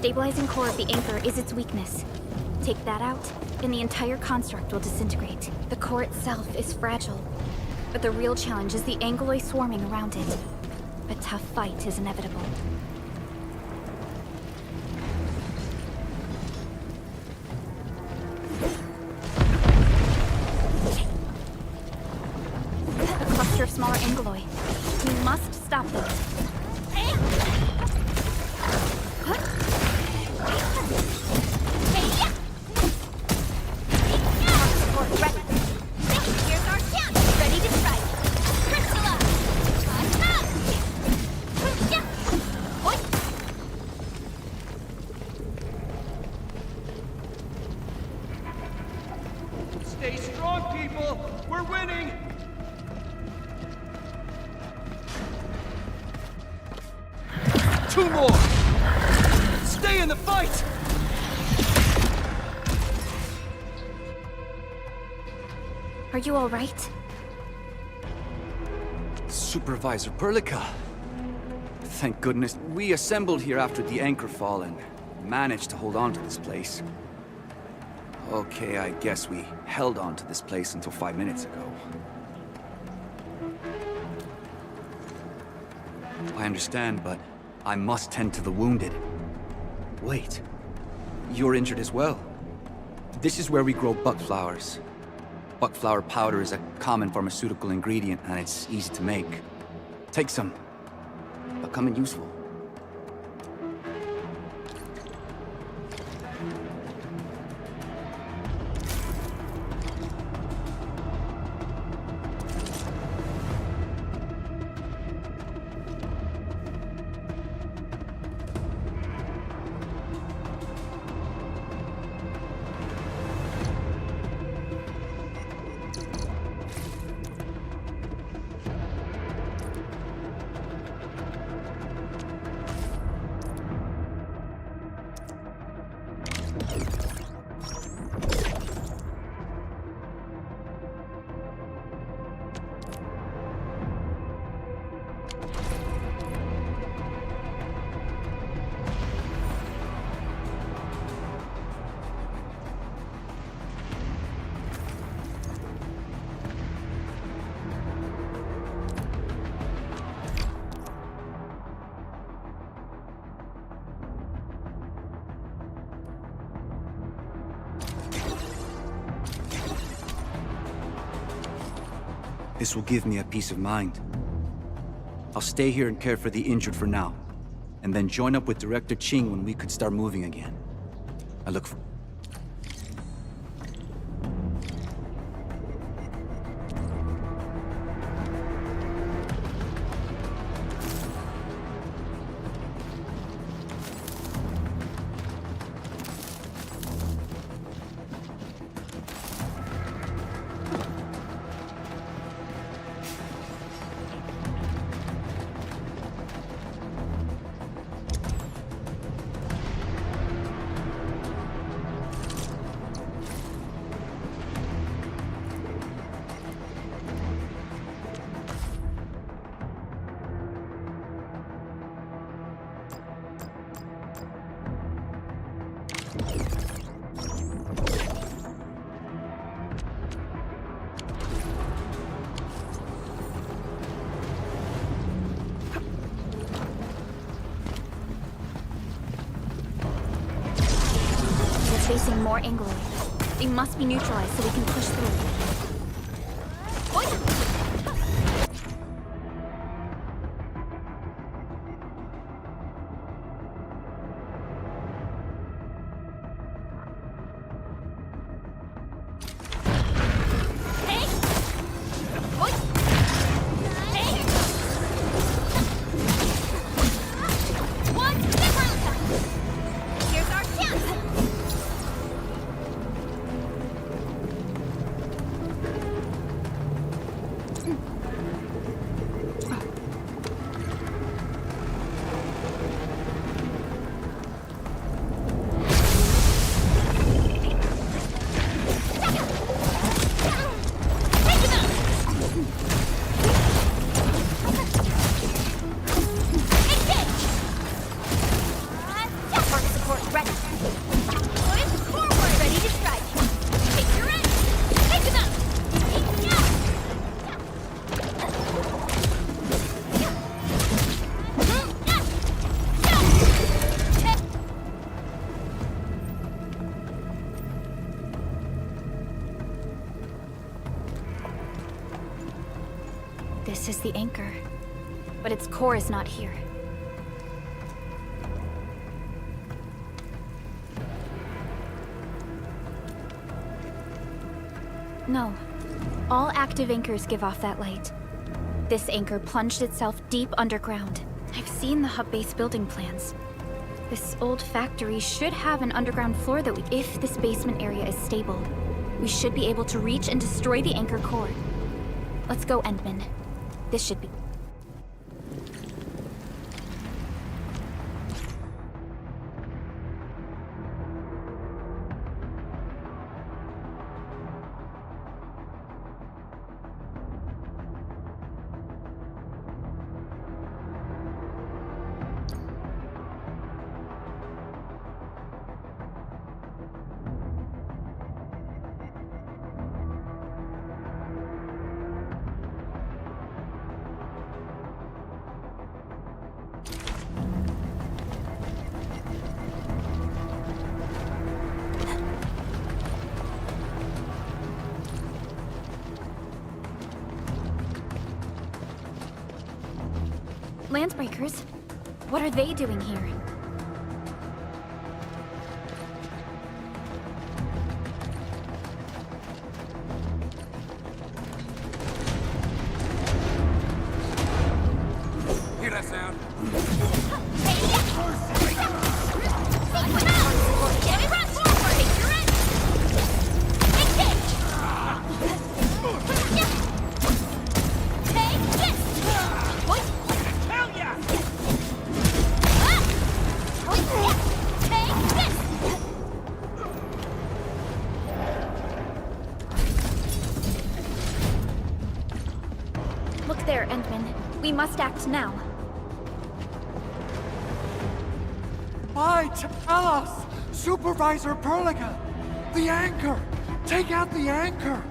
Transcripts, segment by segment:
stabilizing core of the anchor is its weakness. Take that out, and the entire construct will disintegrate. The core itself is fragile, but the real challenge is the angloi swarming around it. A tough fight is inevitable. A cluster of smaller angloi. We must stop them. Stay strong, people! We're winning! Two more! Stay in the fight! Are you all right? Supervisor Perlica. Thank goodness we assembled here after the anchor fall and managed to hold on to this place. Okay, I guess we held on to this place until 5 minutes ago. I understand, but I must tend to the wounded. Wait, you're injured as well. This is where we grow buckflowers. Buckflower powder is a common pharmaceutical ingredient, and it's easy to make. Take some. Becoming useful. This will give me a peace of mind. I'll stay here and care for the injured for now, and then join up with Director Ching when we could start moving again. I look for... Facing more angloi. They must be neutralized so we can push through. This is the anchor, but its core is not here. No. All active anchors give off that light. This anchor plunged itself deep underground. I've seen the hub base building plans. This old factory should have an underground floor that if this basement area is stable, we should be able to reach and destroy the anchor core. Let's go, Endman. This should be... Landbreakers? What are they doing here? Hear that sound? Look there, Endman. We must act now. Why tell us? Supervisor Perlica! The anchor! Take out the anchor!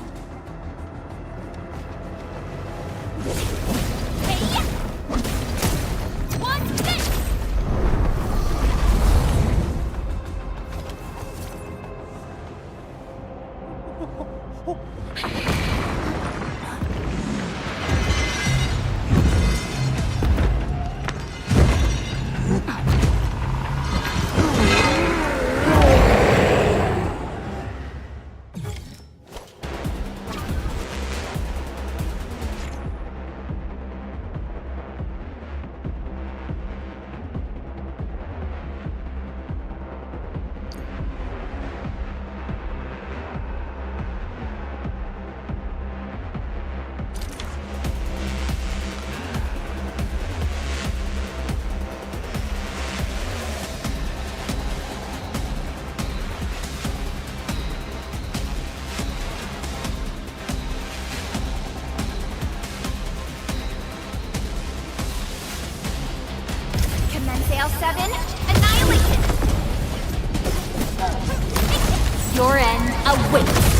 Sail 7, annihilation! Your end awaits!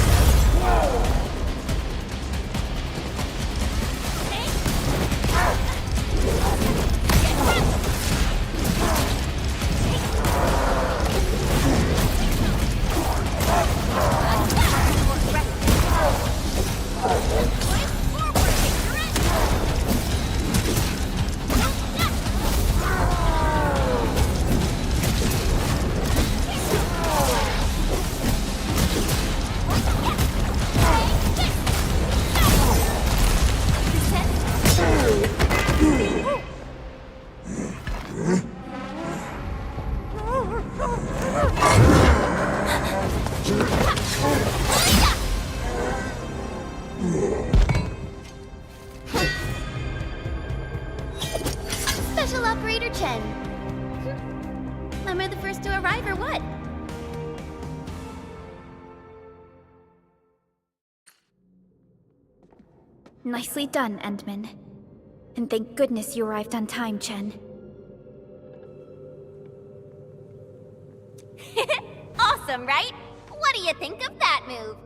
Special Operator Chen. Am I the first to arrive or what? Nicely done, Endman. And thank goodness you arrived on time, Chen. Awesome, right? What do you think of that move?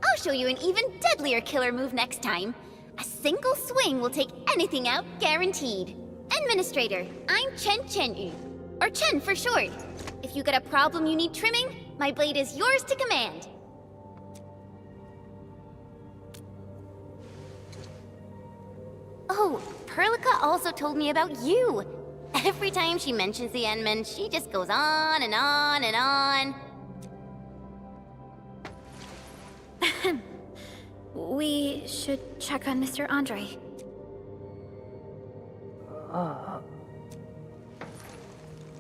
I'll show you an even deadlier killer move next time. A single swing will take anything out, guaranteed. Administrator, I'm Chen Chen-yu. or Chen for short. If you got a problem you need trimming, my blade is yours to command. Oh, Perlica also told me about you. Every time she mentions the Endmen, she just goes on and on and on. We should check on Mr. Andre.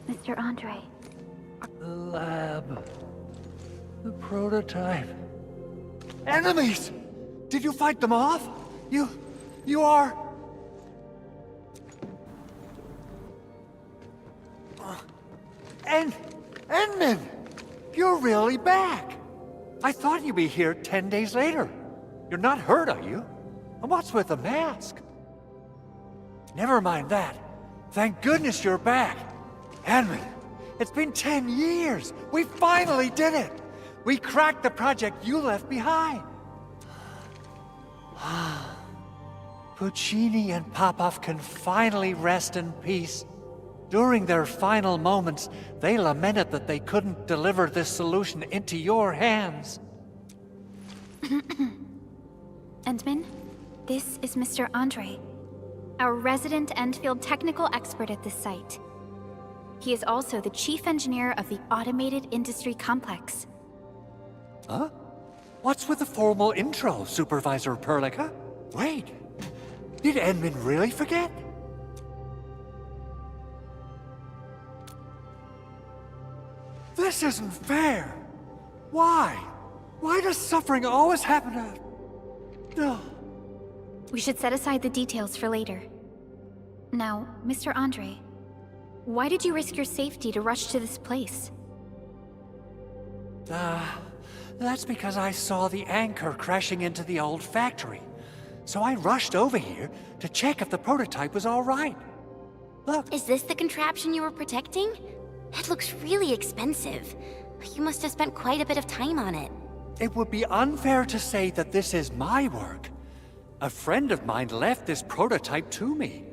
Mr. Andre. The lab. The prototype. Enemies! Did you fight them off? You are... Endman! You're really back! I thought you'd be here 10 days later. You're not hurt, are you? And what's with the mask? Never mind that. Thank goodness you're back. Endman, it's been 10 years. We finally did it. We cracked the project you left behind. Puccini and Popov can finally rest in peace. During their final moments, they lamented that they couldn't deliver this solution into your hands. Endman, this is Mr. Andre, our resident Endfield technical expert at this site. He is also the chief engineer of the Automated Industry Complex. Huh? What's with the formal intro, Supervisor Perlica? Wait, did Endman really forget? This isn't fair. Why? Why does suffering always happen to... No. We should set aside the details for later. Now, Mr. Andre, why did you risk your safety to rush to this place? That's because I saw the anchor crashing into the old factory. So I rushed over here to check if the prototype was all right. Look. Is this the contraption you were protecting? It looks really expensive. You must have spent quite a bit of time on it. It would be unfair to say that this is my work. A friend of mine left this prototype to me.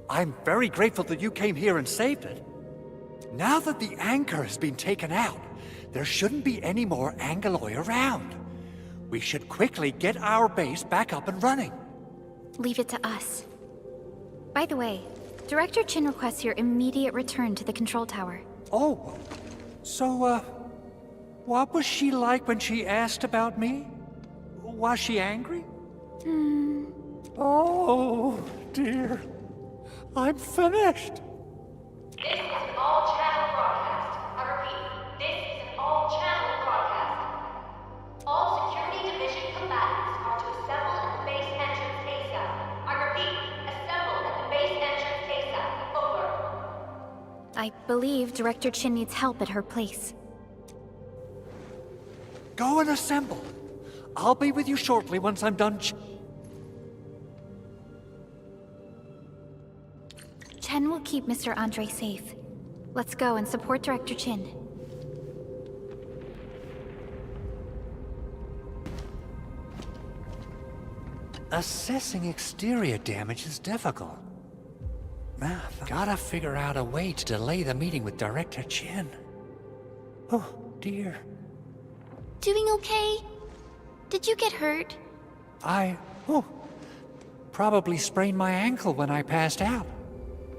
I'm very grateful that you came here and saved it. Now that the anchor has been taken out, there shouldn't be any more Angeloi around. We should quickly get our base back up and running. Leave it to us. By the way, Director Chin requests your immediate return to the control tower. Oh, so, what was she like when she asked about me? Was she angry? Oh, dear. I'm finished. This is an all-channel broadcast. I repeat, this is an all-channel broadcast. All security division combatants are to assemble at the base entrance ASAP. I repeat, assemble at the base entrance ASAP. Over. I believe Director Chin needs help at her place. Go and assemble. I'll be with you shortly once I'm done. Chen will keep Mr. Andre safe. Let's go and support Director Chin. Assessing exterior damage is difficult. Gotta figure out a way to delay the meeting with Director Chin. Oh, dear. Doing okay? Did you get hurt? Probably sprained my ankle when I passed out.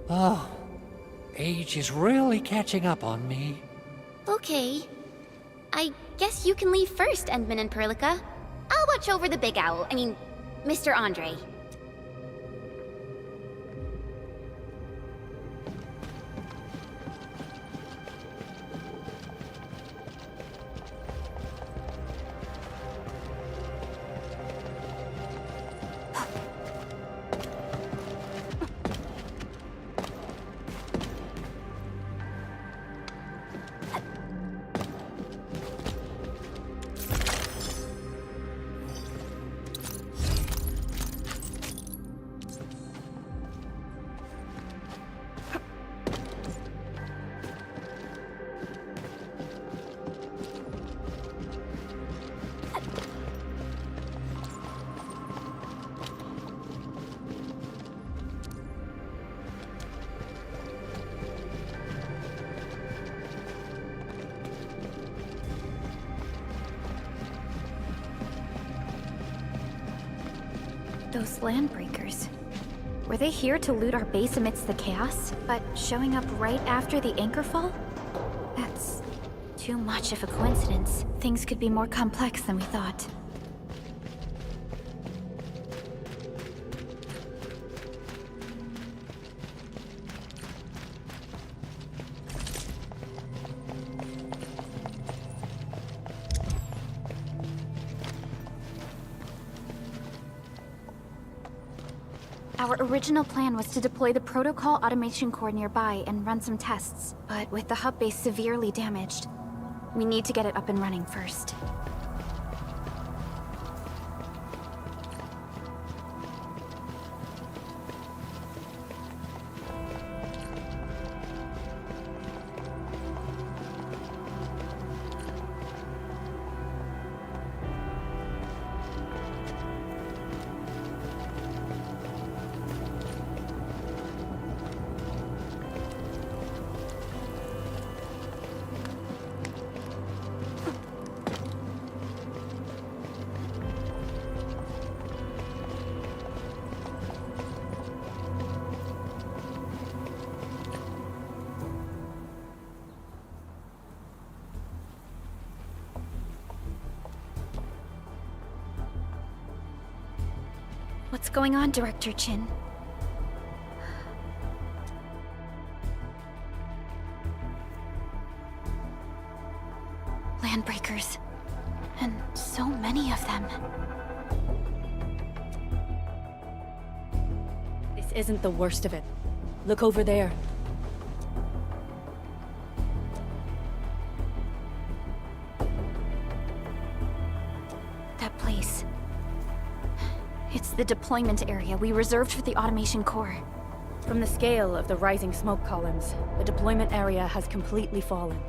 Oh, age is really catching up on me. Okay. I guess you can leave first, Endman and Perlica. I'll watch over the big owl. Mr. Andre. Those landbreakers. Were they here to loot our base amidst the chaos, but showing up right after the anchor fall? That's too much of a coincidence. Things could be more complex than we thought. Our original plan was to deploy the protocol automation core nearby and run some tests, but with the hub base severely damaged, we need to get it up and running first. What's going on, Director Chin? Landbreakers. And so many of them. This isn't the worst of it. Look over there. That place. It's the deployment area we reserved for the automation core. From the scale of the rising smoke columns, the deployment area has completely fallen.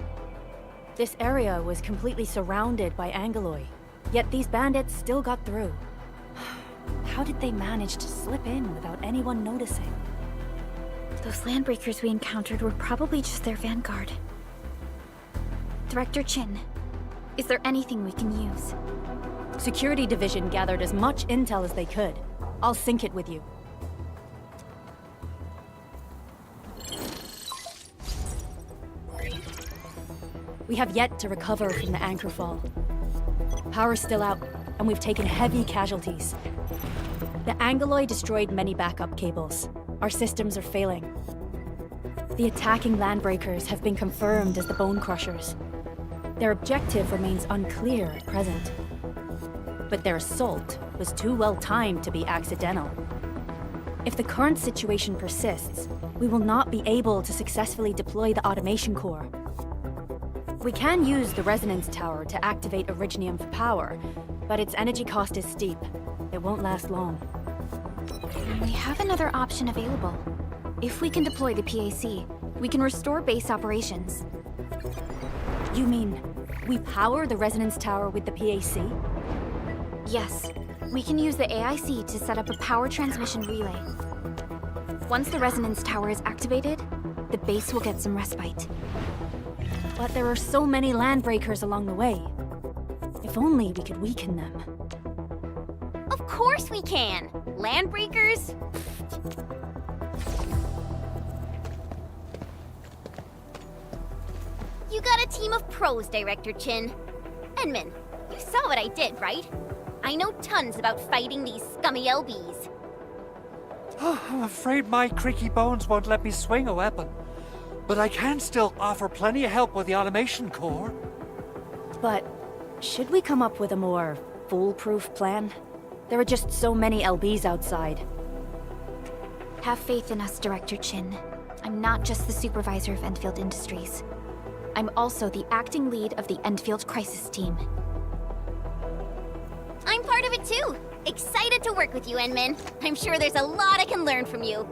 This area was completely surrounded by Angoloi, yet these bandits still got through. How did they manage to slip in without anyone noticing? Those landbreakers we encountered were probably just their vanguard. Director Chin, is there anything we can use? Security Division gathered as much intel as they could. I'll sync it with you. We have yet to recover from the anchor fall. Power's still out, and we've taken heavy casualties. The Angoloi destroyed many backup cables. Our systems are failing. The attacking landbreakers have been confirmed as the Bone Crushers. Their objective remains unclear at present. But their assault was too well timed to be accidental. If the current situation persists, we will not be able to successfully deploy the automation core. We can use the resonance tower to activate Originium for power, but its energy cost is steep. It won't last long. We have another option available. If we can deploy the PAC, we can restore base operations. You mean, we power the resonance tower with the PAC? Yes, we can use the AIC to set up a power transmission relay. Once the resonance tower is activated, the base will get some respite. But there are so many landbreakers along the way. If only we could weaken them. Of course we can! Landbreakers? You got a team of pros, Director Chin. Enman, you saw what I did, right? I know tons about fighting these scummy LBs. I'm afraid my creaky bones won't let me swing a weapon. But I can still offer plenty of help with the automation core. But should we come up with a more foolproof plan? There are just so many LBs outside. Have faith in us, Director Chin. I'm not just the supervisor of Endfield Industries. I'm also the acting lead of the Endfield Crisis Team. I'm part of it too. Excited to work with you, Enman. I'm sure there's a lot I can learn from you.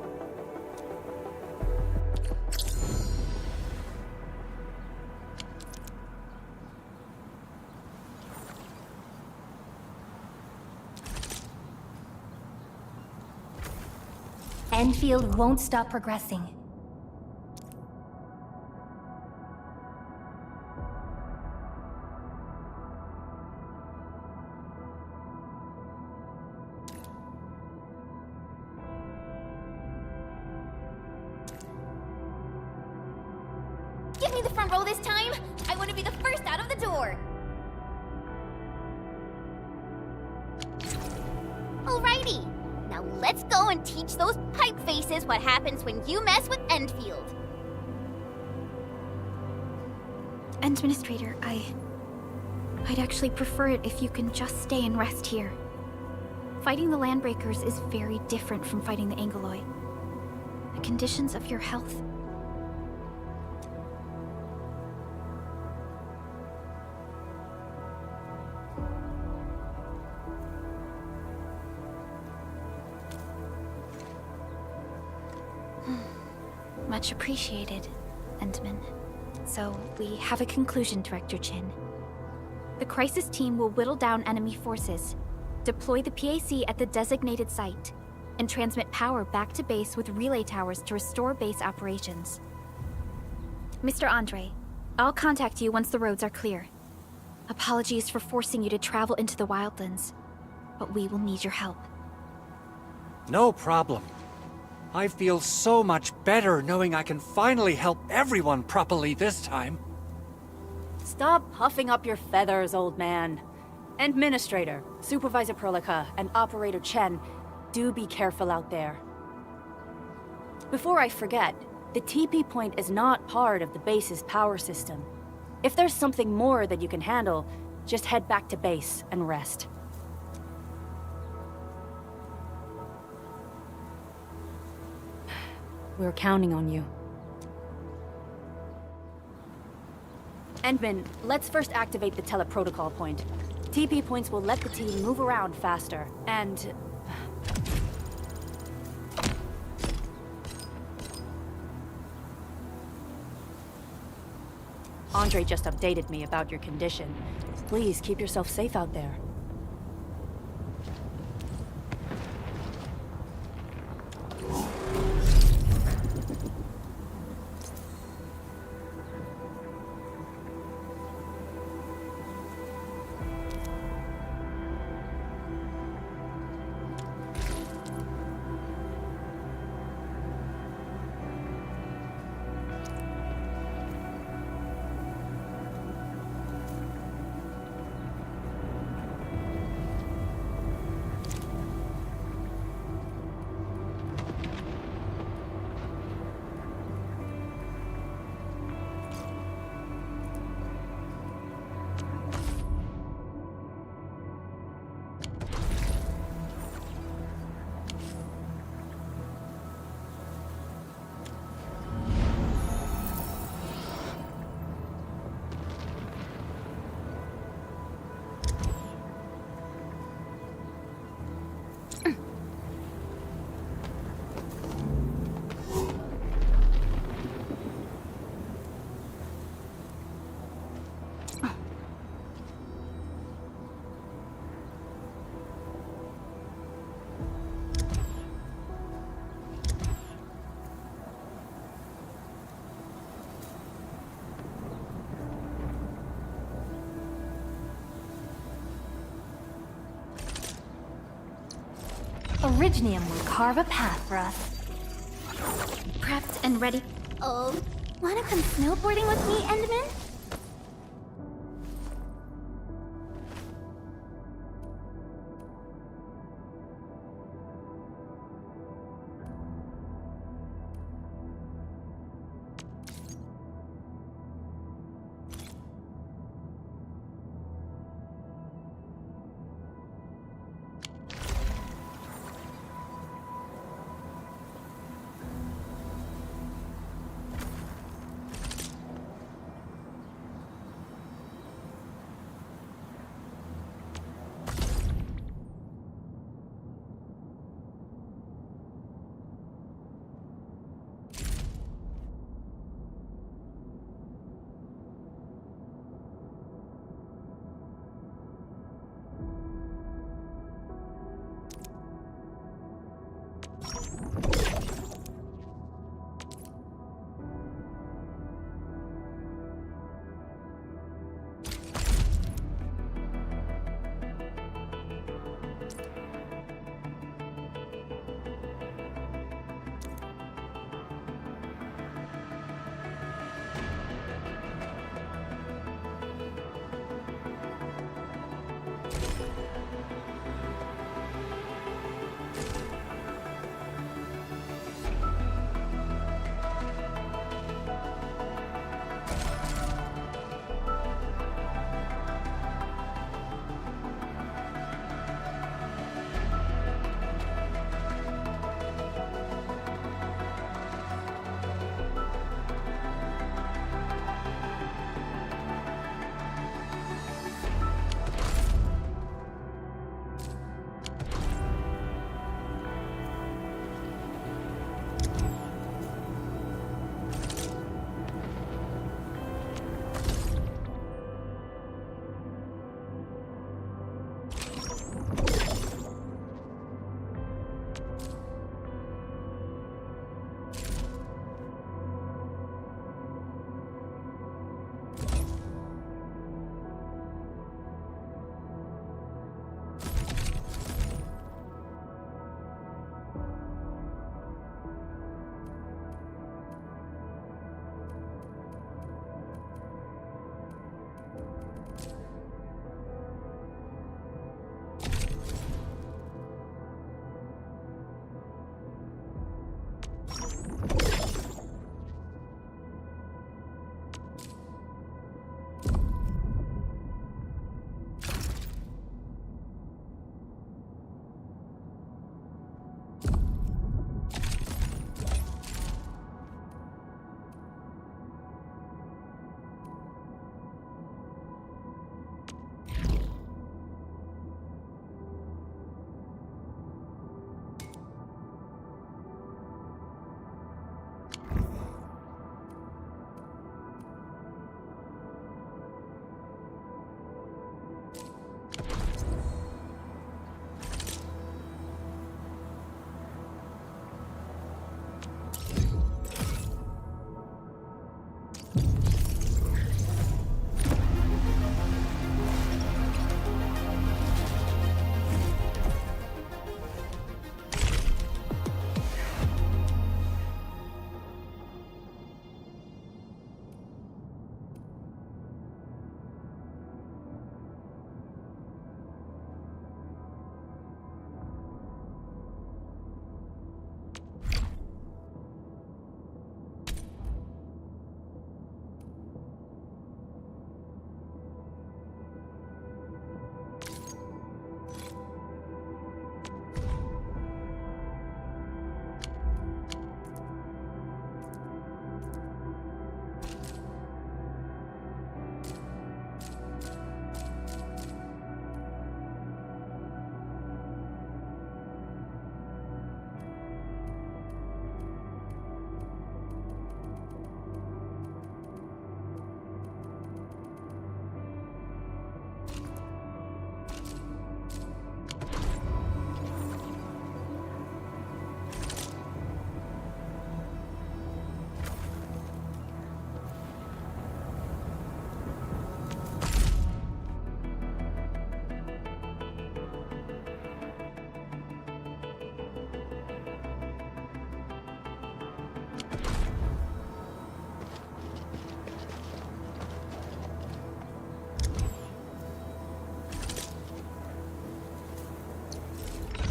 Endfield won't stop progressing. front row this time. I want to be the first out of the door. Alrighty. Now let's go and teach those pipe faces what happens when you mess with Endfield. Administrator, I'd actually prefer it if you can just stay and rest here. Fighting the Landbreakers is very different from fighting the Angoloi. The conditions of your health... Much appreciated, Endman. So, we have a conclusion, Director Chin. The crisis team will whittle down enemy forces, deploy the PAC at the designated site, and transmit power back to base with relay towers to restore base operations. Mr. Andre, I'll contact you once the roads are clear. Apologies for forcing you to travel into the wildlands, but we will need your help. No problem. I feel so much better knowing I can finally help everyone properly this time. Stop puffing up your feathers, old man. Administrator, Supervisor Prolica, and Operator Chen, do be careful out there. Before I forget, the TP point is not part of the base's power system. If there's something more that you can handle, just head back to base and rest. We're counting on you. Endman, let's first activate the teleprotocol point. TP points will let the team move around faster, and... Andre just updated me about your condition. Please keep yourself safe out there. Orignium will carve a path for us. Prepped and ready. Oh, wanna come snowboarding with me, Endman?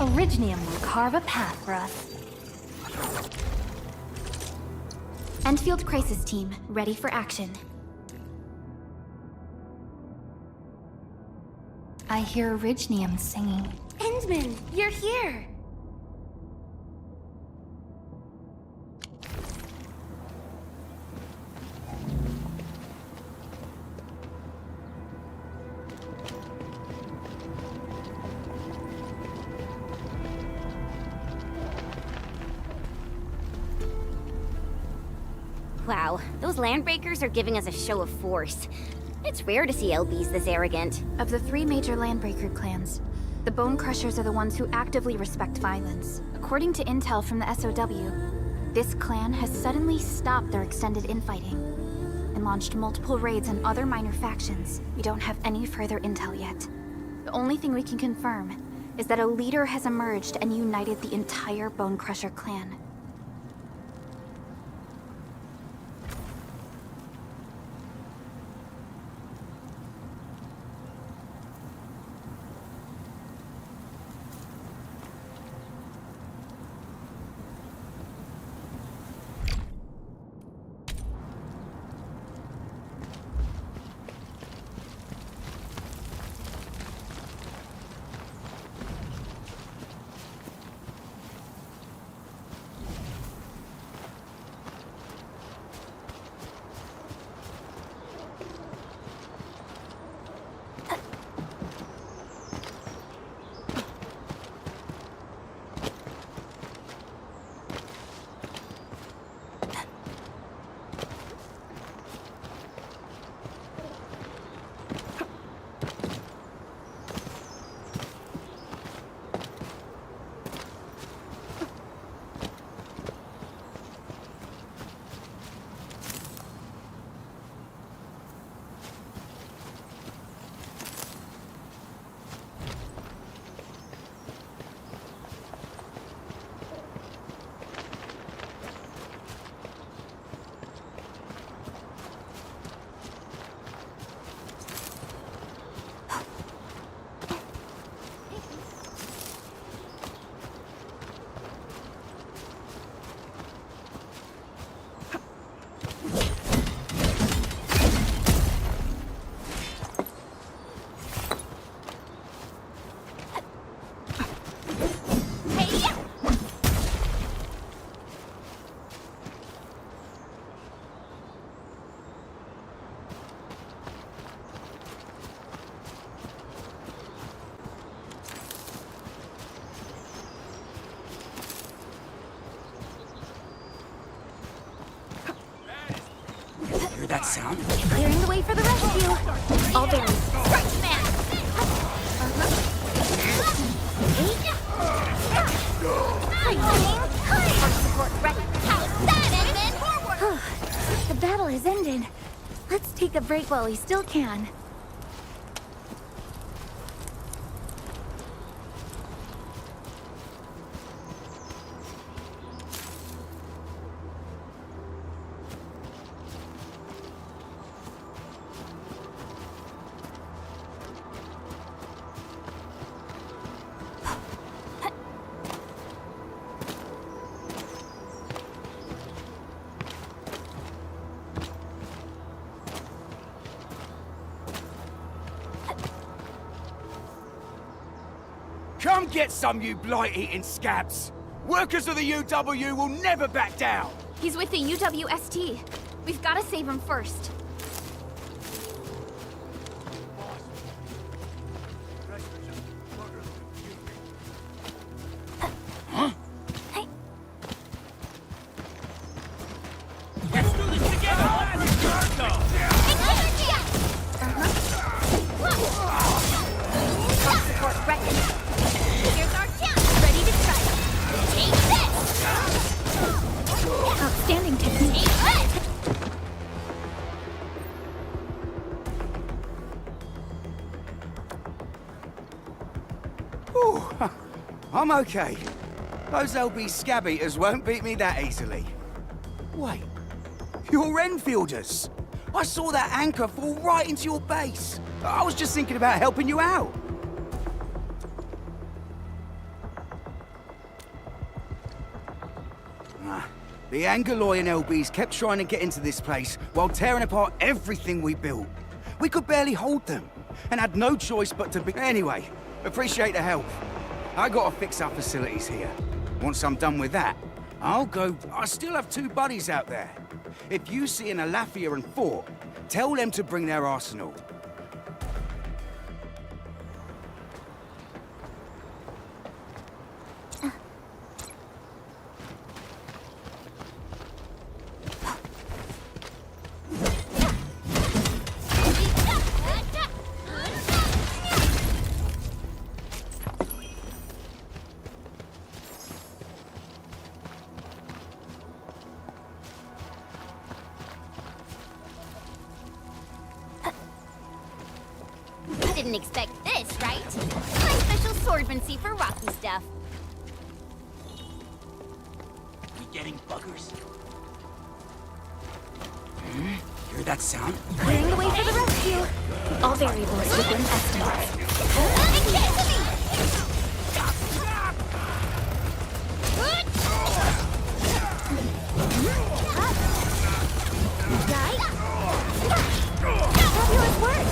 Orignium will carve a path for us. Endfield Crisis Team, ready for action. I hear Orignium singing. Endman, you're here! Wow, those landbreakers are giving us a show of force. It's rare to see LBs this arrogant. Of the three major Landbreaker clans, the Bone Crushers are the ones who actively respect violence. According to intel from the SOW, this clan has suddenly stopped their extended infighting and launched multiple raids on other minor factions. We don't have any further intel yet. The only thing we can confirm is that a leader has emerged and united the entire Bone Crusher clan. that sound? Clearing the way for the rescue. All very. Crunch man! Support ready. How's that, Edmund? Forward! The battle has ended. Let's take a break while we still can. Come get some, you blight-eating scabs! Workers of the UW will never back down! He's with the UWST. We've got to save him first. Let's do this together! Support ready. Here's our chance. Ready to strike. Take this! Outstanding technique. Take this! Ooh, I'm okay. Those LB scab eaters won't beat me that easily. Wait, you're Enfielders! I saw that anchor fall right into your base. I was just thinking about helping you out. The Angoloi and LBs kept trying to get into this place while tearing apart everything we built. We could barely hold them, and had no choice but to be... Anyway, appreciate the help. I gotta fix our facilities here. Once I'm done with that, I'll go... I still have 2 buddies out there. If you see an Alafia and Fort, tell them to bring their arsenal. Didn't expect this, right? My special swordmancy for rocky stuff. We getting buggers? Hear that sound? Clearing the way for the rescue. All variables within estimates. Fabulous work!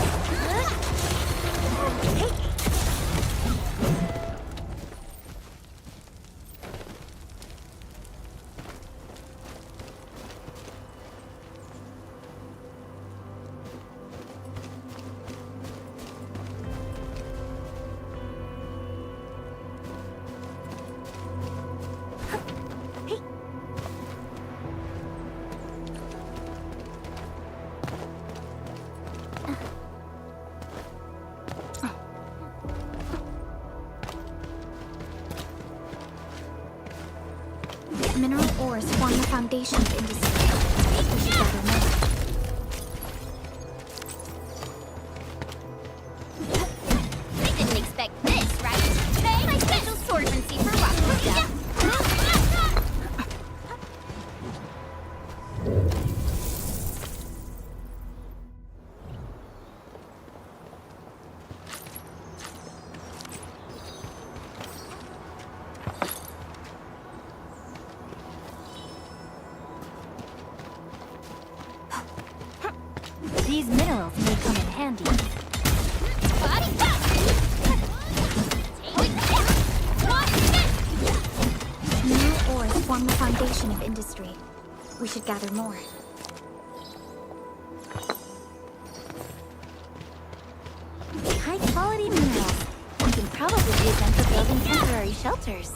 Mineral ores form the foundation of industry. We should gather more. I didn't expect this, right? My special swordmancy for rocky stuff. These minerals may come in handy. Body back! Mineral ores form the foundation of industry. We should gather more. High-quality minerals. We can probably use them for building temporary shelters.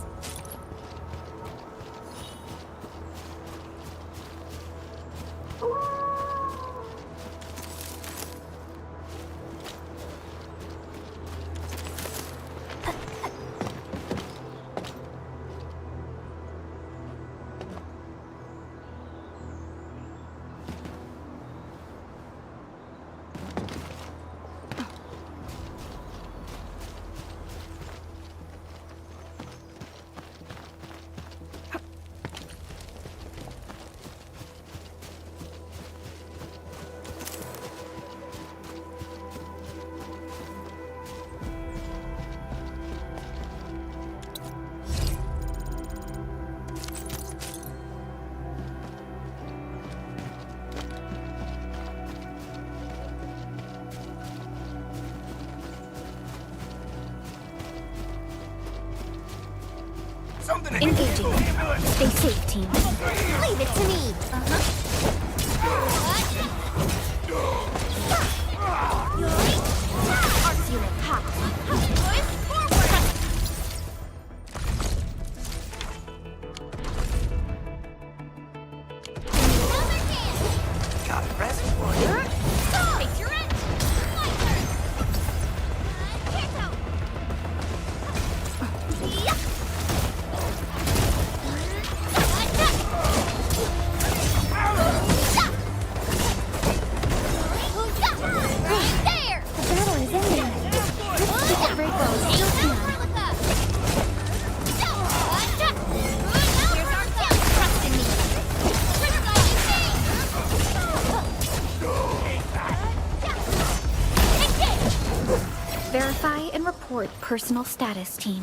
Engaging. Stay safe, team. Leave it to me. Arts unit hot. Got a present for you. Face your end. My turn. Here's out. There. The battle is ending. Let's keep it very close. Here's our kill. Trust in me. Verify and report personal status, team.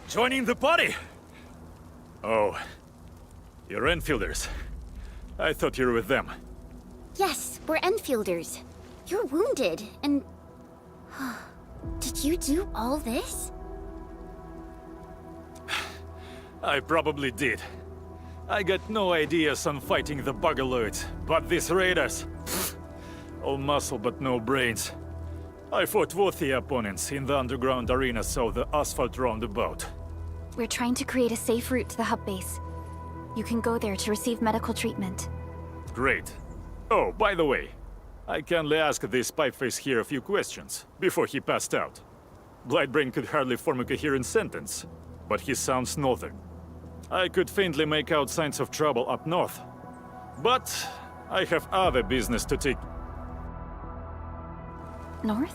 Joining the party? Oh, you're Enfielders. I thought you were with them. Yes, we're Enfielders. You're wounded, and... Did you do all this? I probably did. I got no ideas on fighting the Bugaloids, but these raiders... all muscle but no brains. I fought worthy opponents in the underground arena, so the asphalt roundabout. We're trying to create a safe route to the hub base. You can go there to receive medical treatment. Great. Oh, by the way, I kindly asked this pipeface here a few questions before he passed out. Blightbrain could hardly form a coherent sentence, but he sounds northern. I could faintly make out signs of trouble up north, but I have other business to take. North?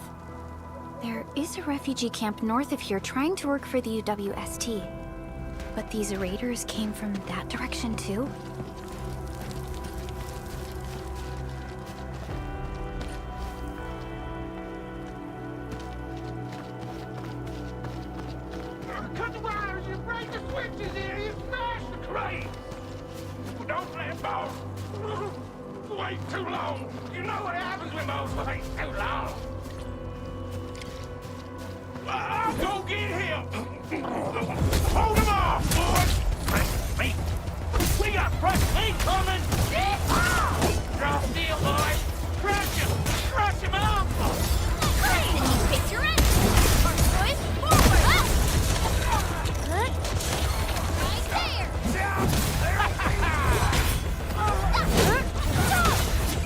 There is a refugee camp north of here trying to work for the UWST. But these raiders came from that direction too? Cut the wires, you break the switches here, you smash the crate! Don't let go! Wait too long! You know what happens when those wait too long! I'll go get him! Hold him off, boys! Fresh meat! We got fresh meat coming! Draw steel, boys! Crush him! Crush him up! Great! And you picked your end! March, boys! Forward! Up! Good. Right there!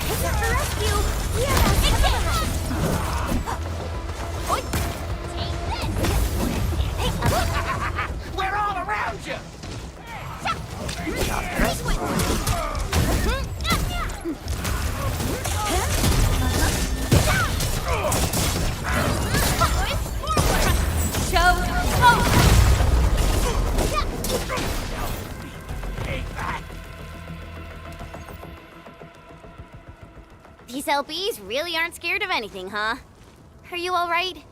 This is the rescue! We are out of the Oi! Take this! We're all around you! This way! Boys, forward! Show forward! These LBs really aren't scared of anything, huh? Are you all right?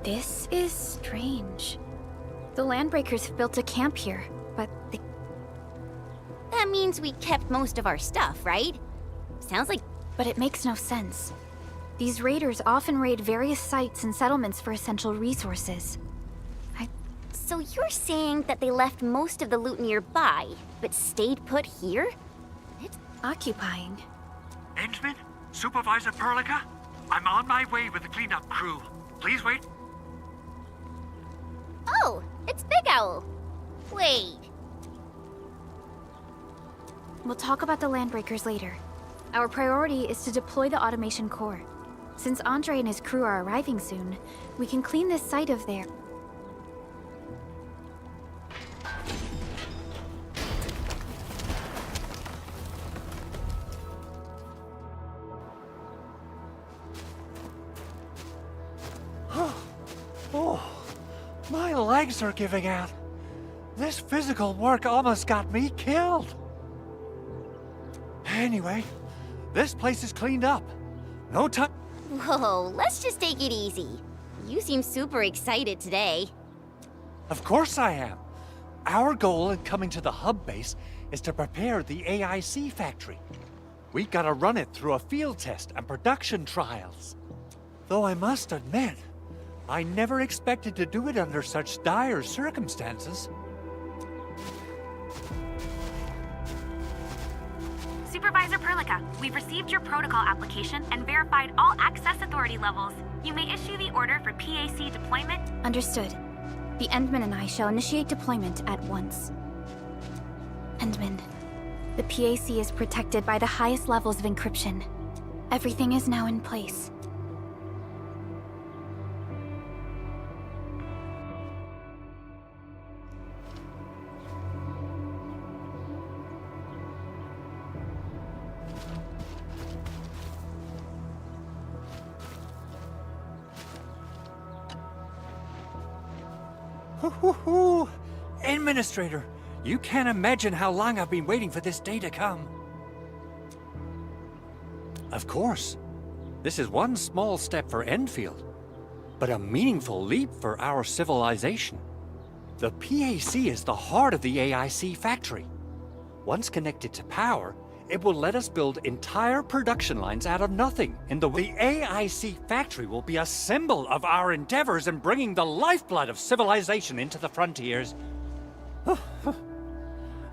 This is strange. The Landbreakers have built a camp here, but they... That means we kept most of our stuff, right? Sounds like... But it makes no sense. These raiders often raid various sites and settlements for essential resources. So you're saying that they left most of the loot nearby, but stayed put here? It's occupying. Endman? Supervisor Perlica? I'm on my way with the cleanup crew. Please wait. Oh, it's Big Owl. Wait. We'll talk about the Landbreakers later. Our priority is to deploy the automation core. Since Andre and his crew are arriving soon, we can clean this site of theirs. Oh, my legs are giving out. This physical work almost got me killed. Anyway, this place is cleaned up. No time. Whoa, let's just take it easy. You seem super excited today. Of course I am. Our goal in coming to the hub base is to prepare the AIC factory. We gotta run it through a field test and production trials. Though I must admit, I never expected to do it under such dire circumstances. Supervisor Perlica, we've received your protocol application and verified all access authority levels. You may issue the order for PAC deployment. Understood. The Endman and I shall initiate deployment at once. Endman, the PAC is protected by the highest levels of encryption. Everything is now in place. Administrator, you can't imagine how long I've been waiting for this day to come. Of course, this is one small step for Enfield, but a meaningful leap for our civilization. The PAC is the heart of the AIC factory. Once connected to power, it will let us build entire production lines out of nothing. The AIC factory will be a symbol of our endeavors in bringing the lifeblood of civilization into the frontiers.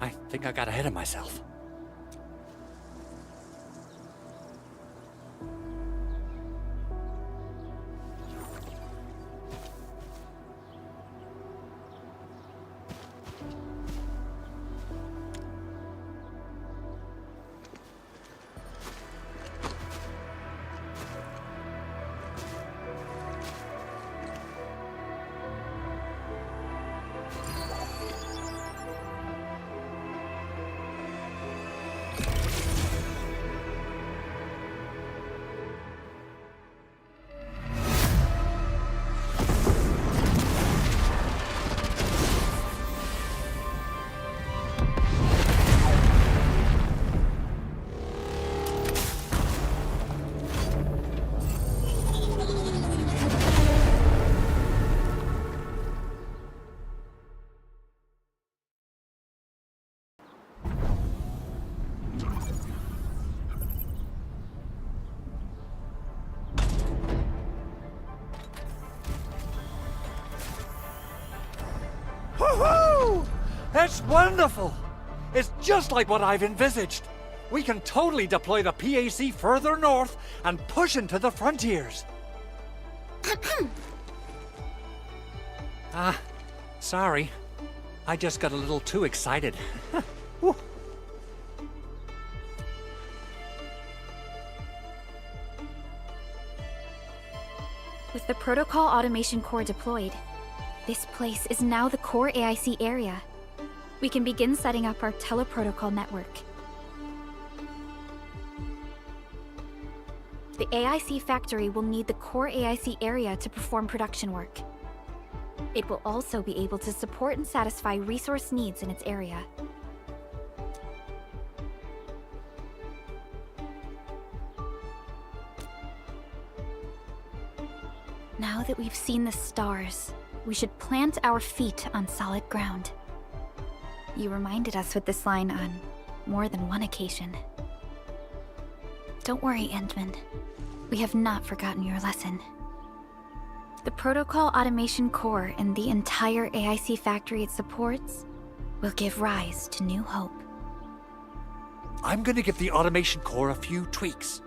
I think I got ahead of myself. Woohoo! That's wonderful! It's just like what I've envisaged. We can totally deploy the PAC further north and push into the frontiers. Sorry. I just got a little too excited. Whew. With the Protocol Automation Core deployed, this place is now the core AIC area. We can begin setting up our teleprotocol network. The AIC factory will need the core AIC area to perform production work. It will also be able to support and satisfy resource needs in its area. Now that we've seen the stars, we should plant our feet on solid ground. You reminded us with this line on more than one occasion. Don't worry, Endman. We have not forgotten your lesson. The Protocol Automation Core and the entire AIC factory it supports will give rise to new hope. I'm gonna give the Automation Core a few tweaks.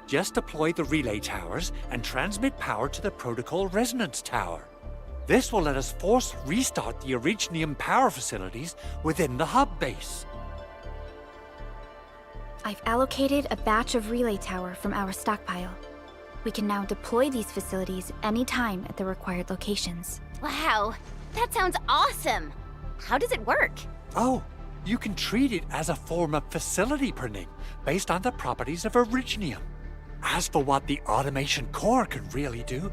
Just deploy the relay towers and transmit power to the Protocol Resonance Tower. This will let us force restart the Originium power facilities within the hub base. I've allocated a batch of relay tower from our stockpile. We can now deploy these facilities anytime at the required locations. Wow, that sounds awesome! How does it work? Oh, you can treat it as a form of facility printing based on the properties of Originium. As for what the Automation Core can really do,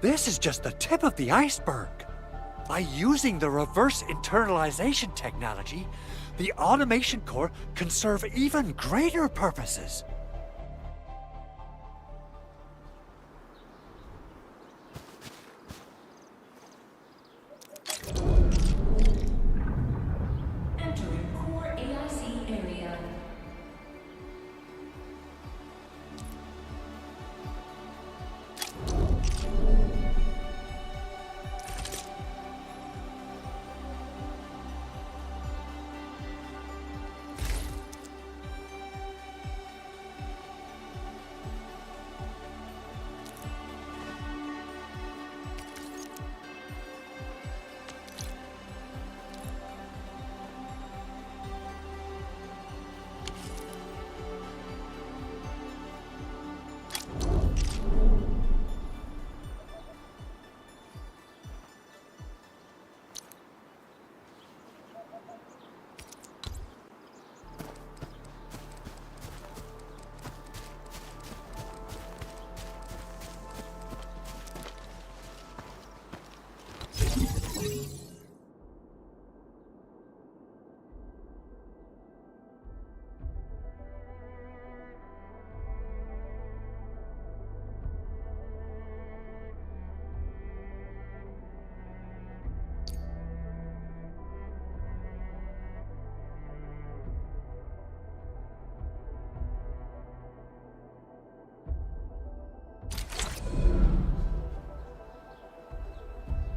this is just the tip of the iceberg. By using the reverse internalization technology, the Automation Core can serve even greater purposes. Entering core AIC area.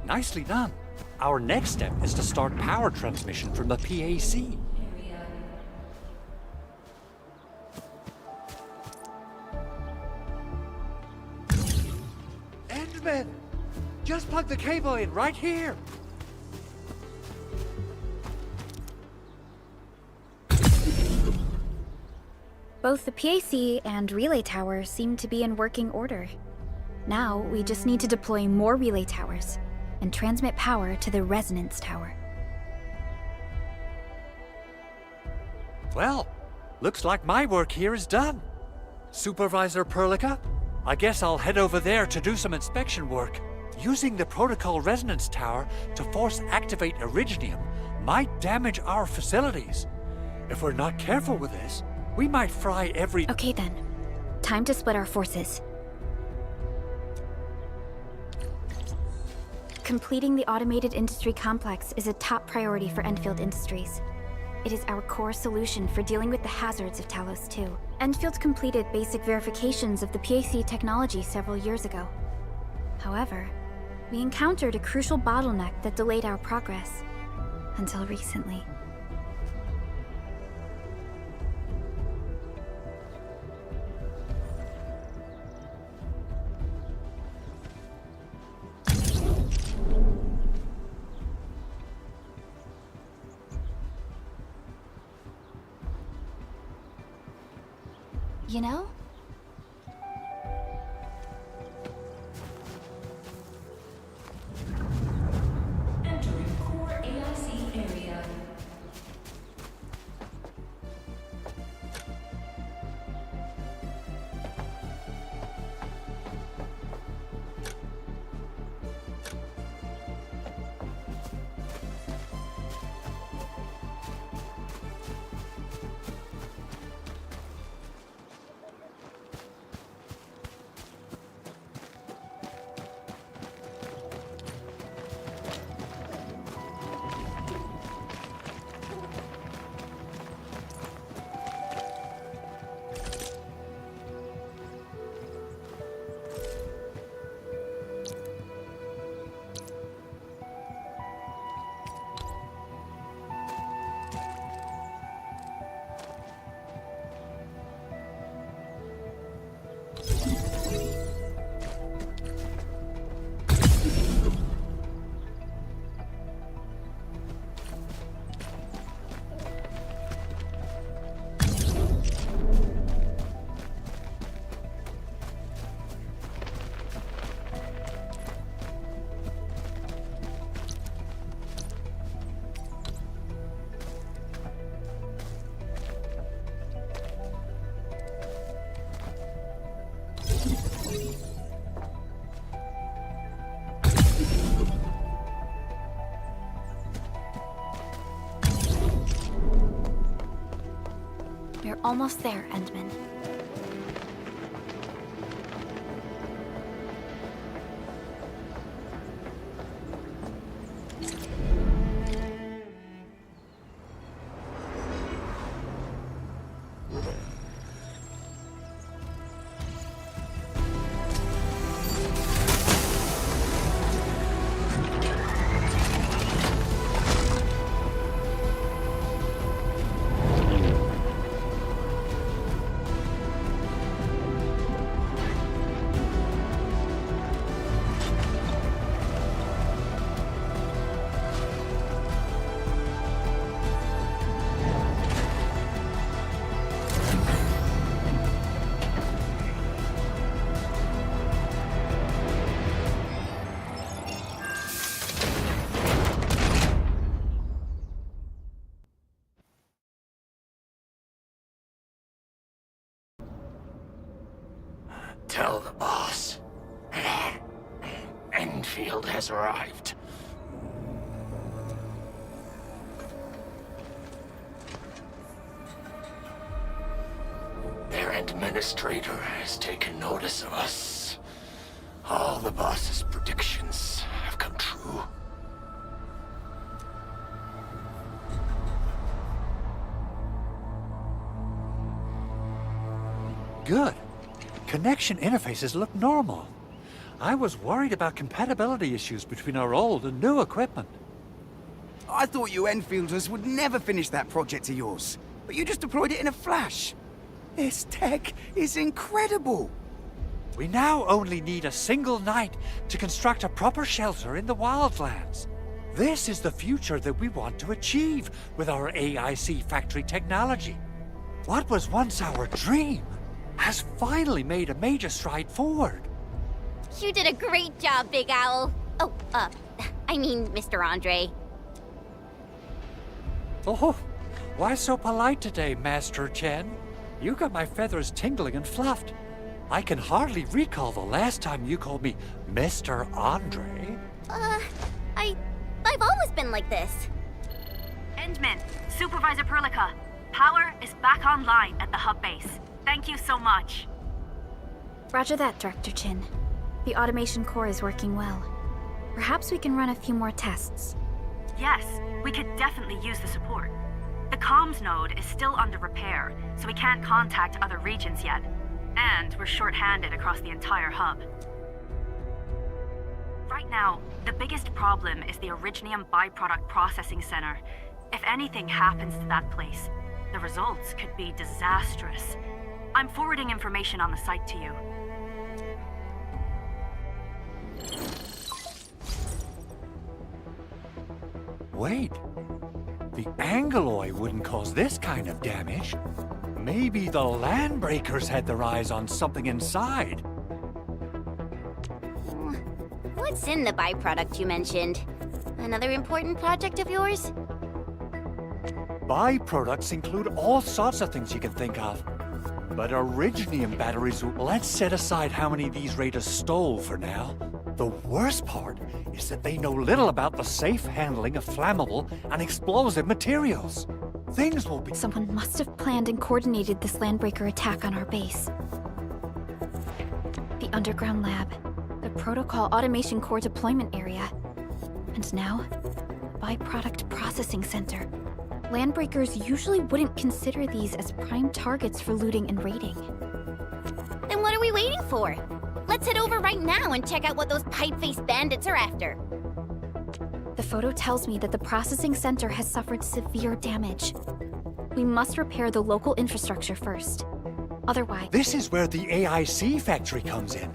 Nicely done. Our next step is to start power transmission from the PAC. Endman! Just plug the cable in right here! Both the PAC and relay tower seem to be in working order. Now, we just need to deploy more relay towers and transmit power to the resonance tower. Well, looks like my work here is done. Supervisor Perlica, I guess I'll head over there to do some inspection work. Using the Protocol Resonance Tower to force activate Originium might damage our facilities. If we're not careful with this, we might fry every— Okay then. Time to split our forces. Completing the automated industry complex is a top priority for Endfield Industries. It is our core solution for dealing with the hazards of Talos 2. Endfield completed basic verifications of the PAC technology several years ago. However, we encountered a crucial bottleneck that delayed our progress. Until recently. You know? Entering core AIC area. We're almost there, Endman. Tell the boss. Enfield has arrived. Their administrator has taken notice of us. All the boss's predictions have come true. Good. Connection interfaces look normal. I was worried about compatibility issues between our old and new equipment. I thought you Enfielders would never finish that project of yours, but you just deployed it in a flash. This tech is incredible. We now only need a single night to construct a proper shelter in the wildlands. This is the future that we want to achieve with our AIC factory technology. What was once our dream has finally made a major stride forward. You did a great job, Big Owl. Oh, I mean, Mr. Andre. Oh, why so polite today, Master Chen? You got my feathers tingling and fluffed. I can hardly recall the last time you called me Mr. Andre. I've always been like this. Endman, Supervisor Perlica, power is back online at the hub base. Thank you so much. Roger that, Director Chin. The automation core is working well. Perhaps we can run a few more tests. Yes, we could definitely use the support. The comms node is still under repair, so we can't contact other regions yet. And we're short-handed across the entire hub. Right Right now, the biggest problem is the Originium byproduct processing center. If anything happens to that place, the results could be disastrous. I'm forwarding information on the site to you. Wait. The Angeloi wouldn't cause this kind of damage. Maybe the Landbreakers had their eyes on something inside. What's in the byproduct you mentioned? Another important project of yours? Byproducts include all sorts of things you can think of. But Originium batteries will... Let's set aside how many these raiders stole for now. The worst part is that they know little about the safe handling of flammable and explosive materials. Things will be... Someone must have planned and coordinated this Landbreaker attack on our base. The underground lab, the protocol automation core deployment area, and now, byproduct processing center. Landbreakers usually wouldn't consider these as prime targets for looting and raiding. Then what are we waiting for? Let's head over right now and check out what those pipe-faced bandits are after. The photo tells me that the processing center has suffered severe damage. We must repair the local infrastructure first. Otherwise... This is where the AIC factory comes in.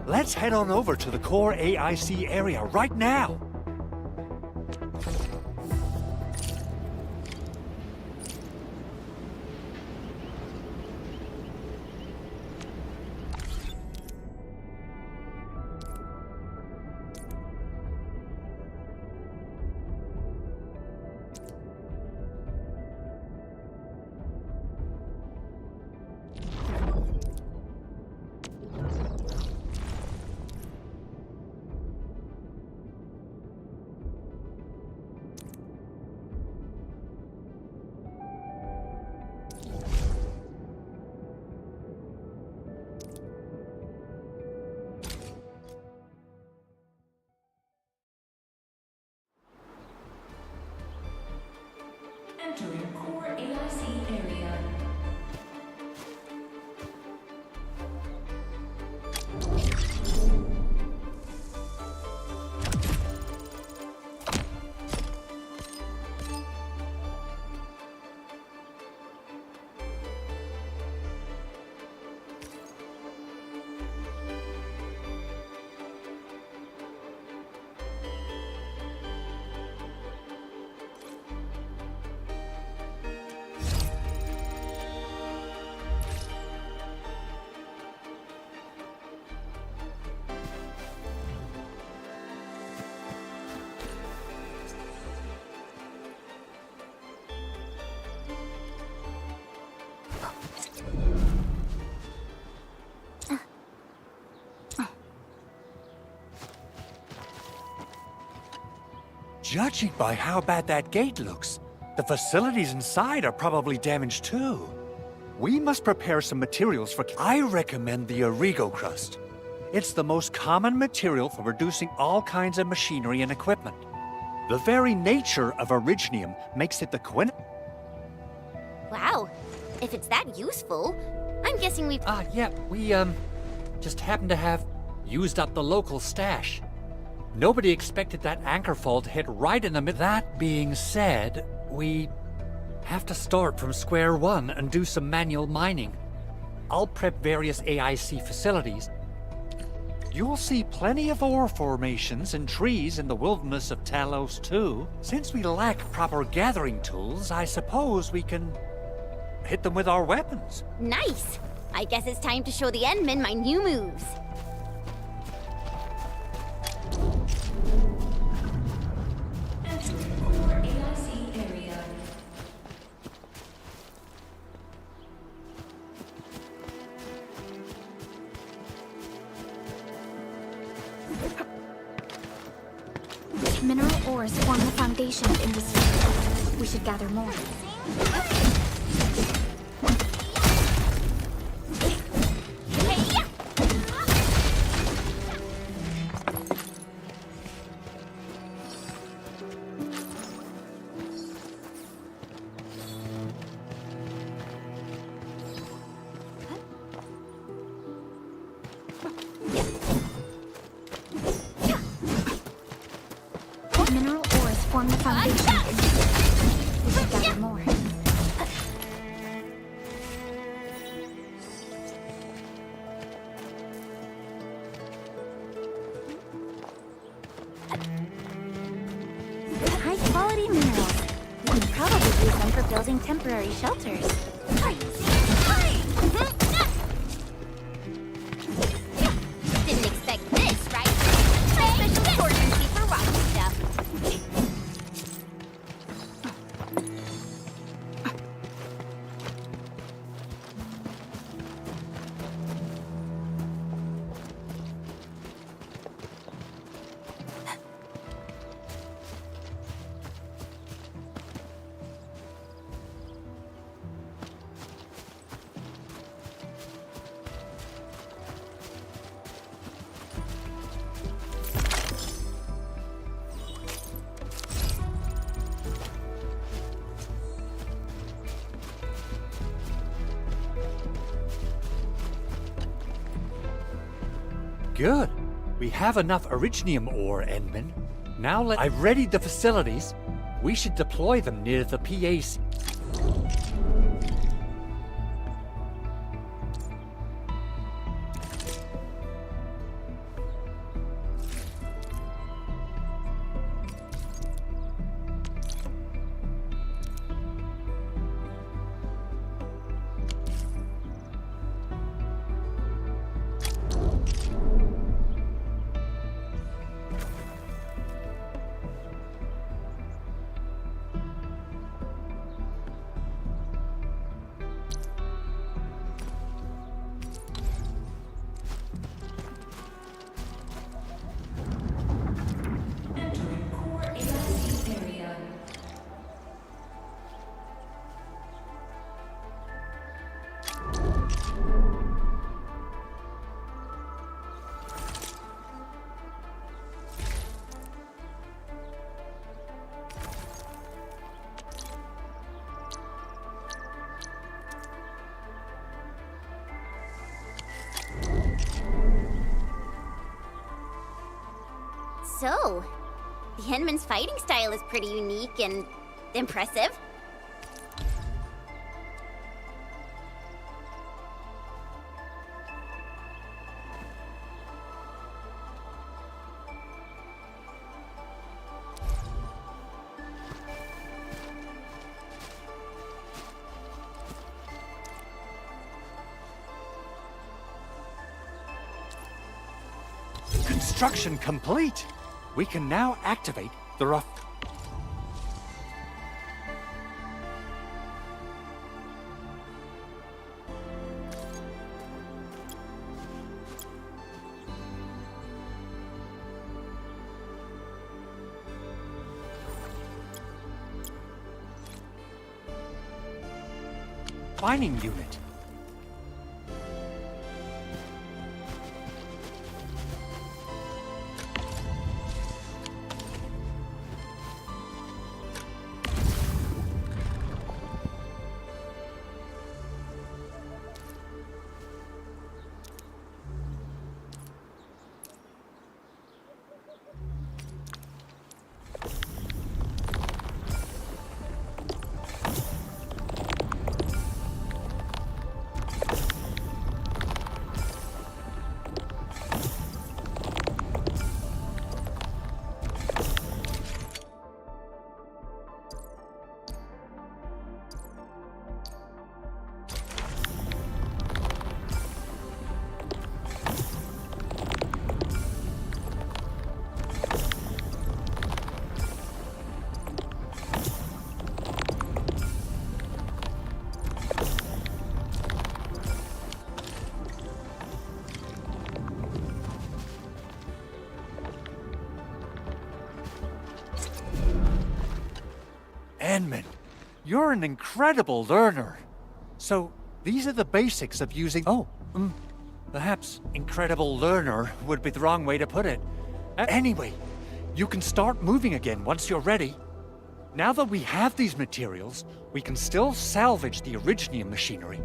Let's head on over to the core AIC area right now. Entering core AIC area. Judging by how bad that gate looks, the facilities inside are probably damaged too. We must prepare some materials for... I recommend the Origo crust. It's the most common material for producing all kinds of machinery and equipment. The very nature of Originium makes it the Wow, if it's that useful, I'm guessing we've... yeah, we, just happen to have used up the local stash. Nobody expected that anchor fall to hit right in the middle. That being said, we have to start from square one and do some manual mining. I'll prep various AIC facilities. You'll see plenty of ore formations and trees in the wilderness of Talos too. Since we lack proper gathering tools, I suppose we can hit them with our weapons. Nice! I guess it's time to show the Endmen my new moves. Entering core AIC area. Mineral ores form the foundation of industry. We should gather more. building temporary shelters. Didn't expect this, right? My special emergency for rocky stuff. Good. We have enough Originium ore, Edmund. Now I've readied the facilities. We should deploy them near the PAC. So, the Henman's fighting style is pretty unique and impressive. Construction complete. We can now activate the rough. Mining unit. Edmund, you're an incredible learner. So, these are the basics of using... perhaps incredible learner would be the wrong way to put it. Anyway, you can start moving again once you're ready. Now that we have these materials, we can still salvage the Originium machinery.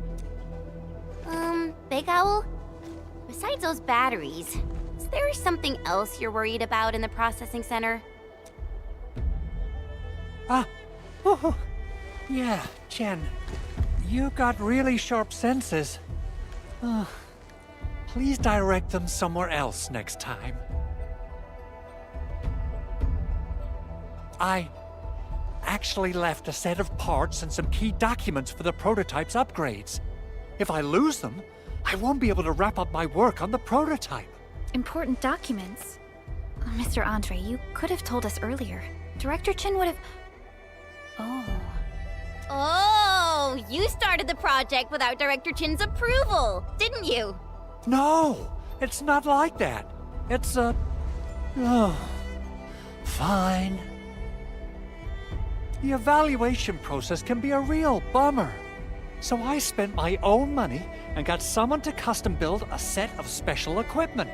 Big Owl? Besides those batteries, is there something else you're worried about in the processing center? Yeah, Chen. You got really sharp senses. Please direct them somewhere else next time. actually left a set of parts and some key documents for the prototype's upgrades. If I lose them, I won't be able to wrap up my work on the prototype. Important documents? Mr. Andre, you could have told us earlier. Director Chin would have... Oh. Oh, you started the project without Director Chin's approval, didn't you? No, it's not like that. It's fine. The evaluation process can be a real bummer. So I spent my own money and got someone to custom build a set of special equipment.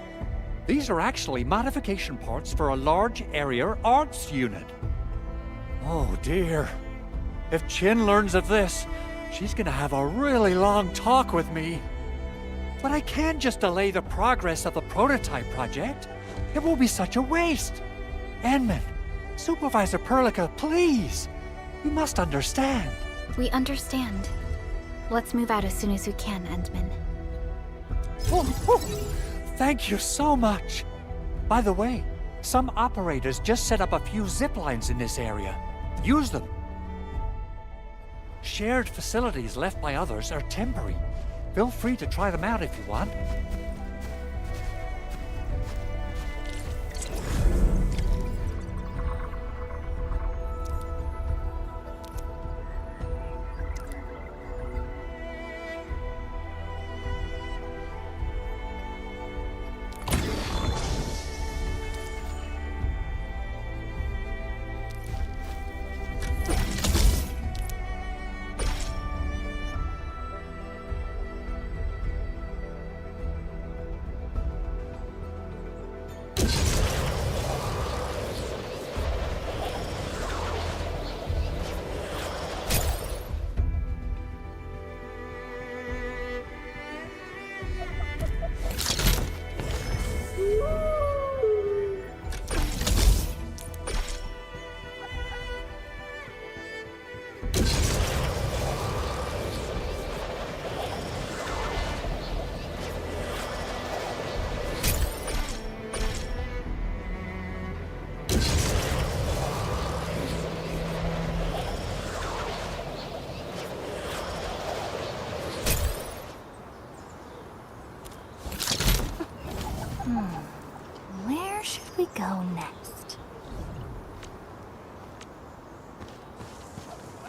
These are actually modification parts for a large area arts unit. Oh dear. If Chin learns of this, she's gonna have a really long talk with me. But I can't just delay the progress of the prototype project. It will be such a waste. Enman, Supervisor Perlica, please. You must understand. We understand. Let's move out as soon as we can, Endman. Thank you so much. By the way, some operators just set up a few zip lines in this area. Use them. Shared facilities left by others are temporary. Feel free to try them out if you want. Where should we go next?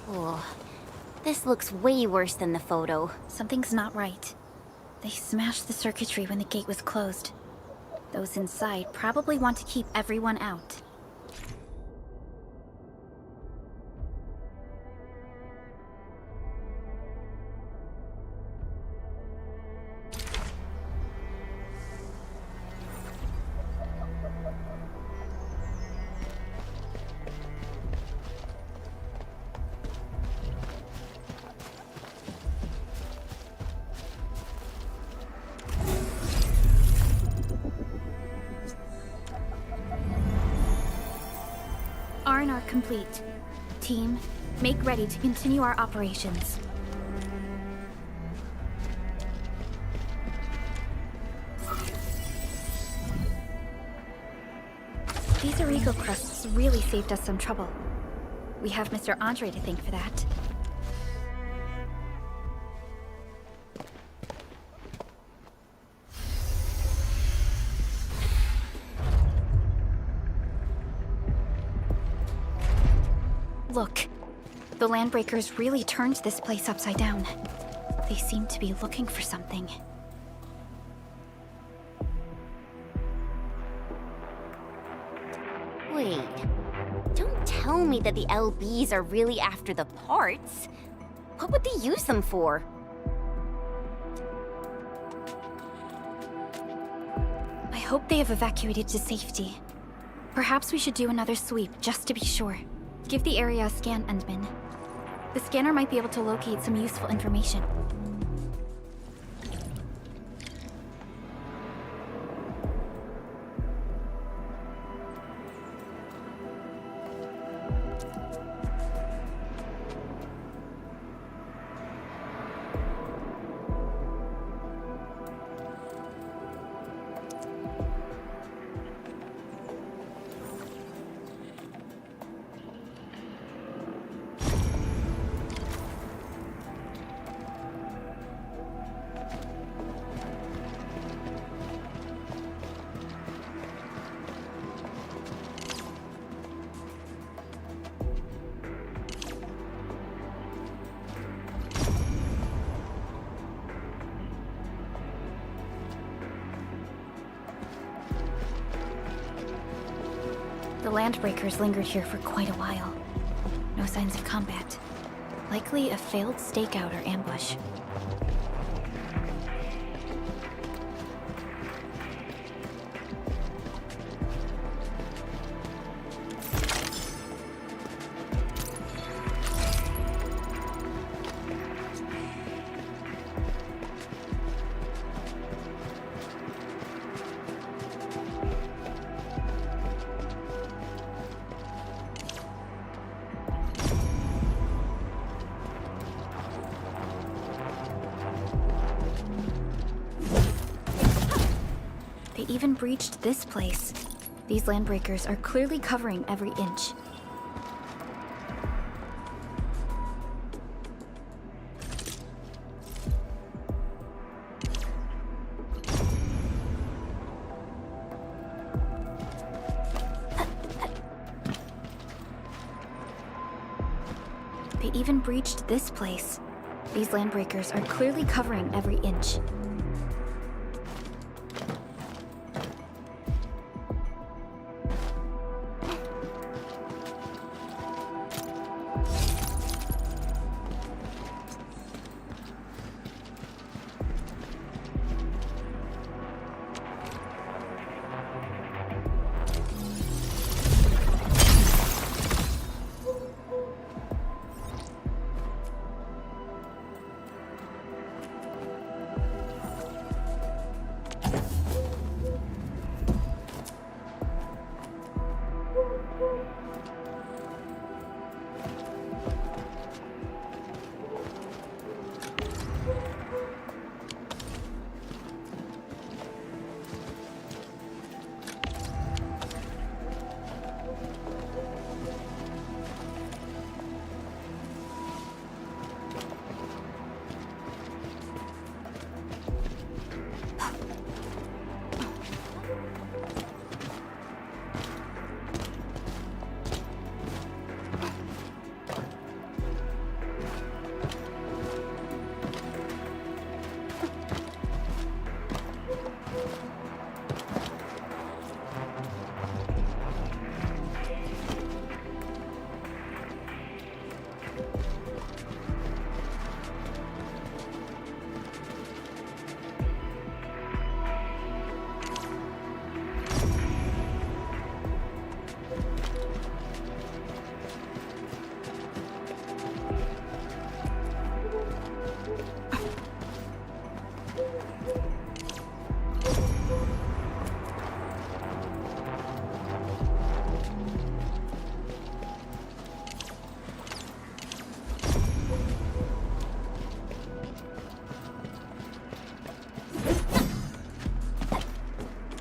Oh, this looks way worse than the photo. Something's not right. They smashed the circuitry when the gate was closed. Those inside probably want to keep everyone out. R&R complete. Team, make ready to continue our operations. These Origo crusts really saved us some trouble. We have Mr. Andre to thank for that. Look, the Landbreakers really turned this place upside down. They seem to be looking for something. Wait, don't tell me that the LBs are really after the parts. What would they use them for? I hope they have evacuated to safety. Perhaps we should do another sweep, just to be sure. Give the area a scan, Endman. The scanner might be able to locate some useful information. The landbreakers lingered here for quite a while. No signs of combat. Likely a failed stakeout or ambush. They even breached this place. These landbreakers are clearly covering every inch. They even breached this place. These landbreakers are clearly covering every inch.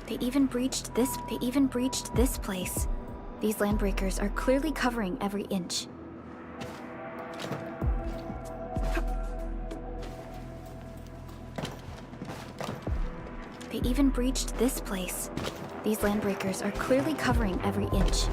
They even breached this place. These landbreakers are clearly covering every inch. They even breached this place. These landbreakers are clearly covering every inch.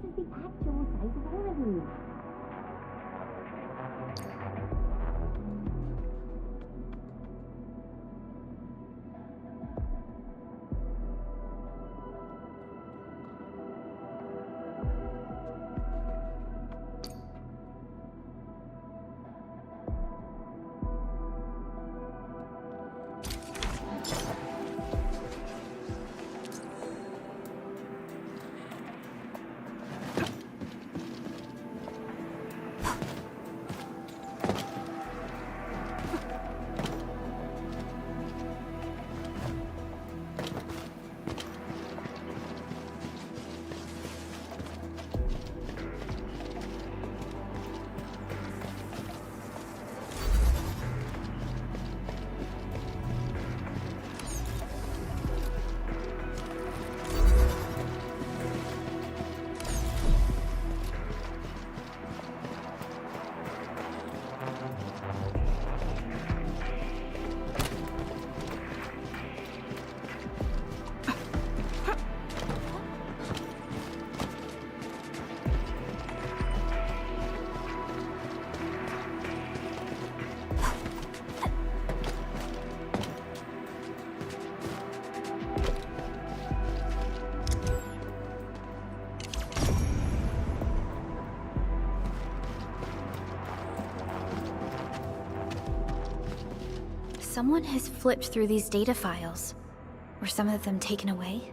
is the actual size of Oregon? Someone has flipped through these data files. Were some of them taken away?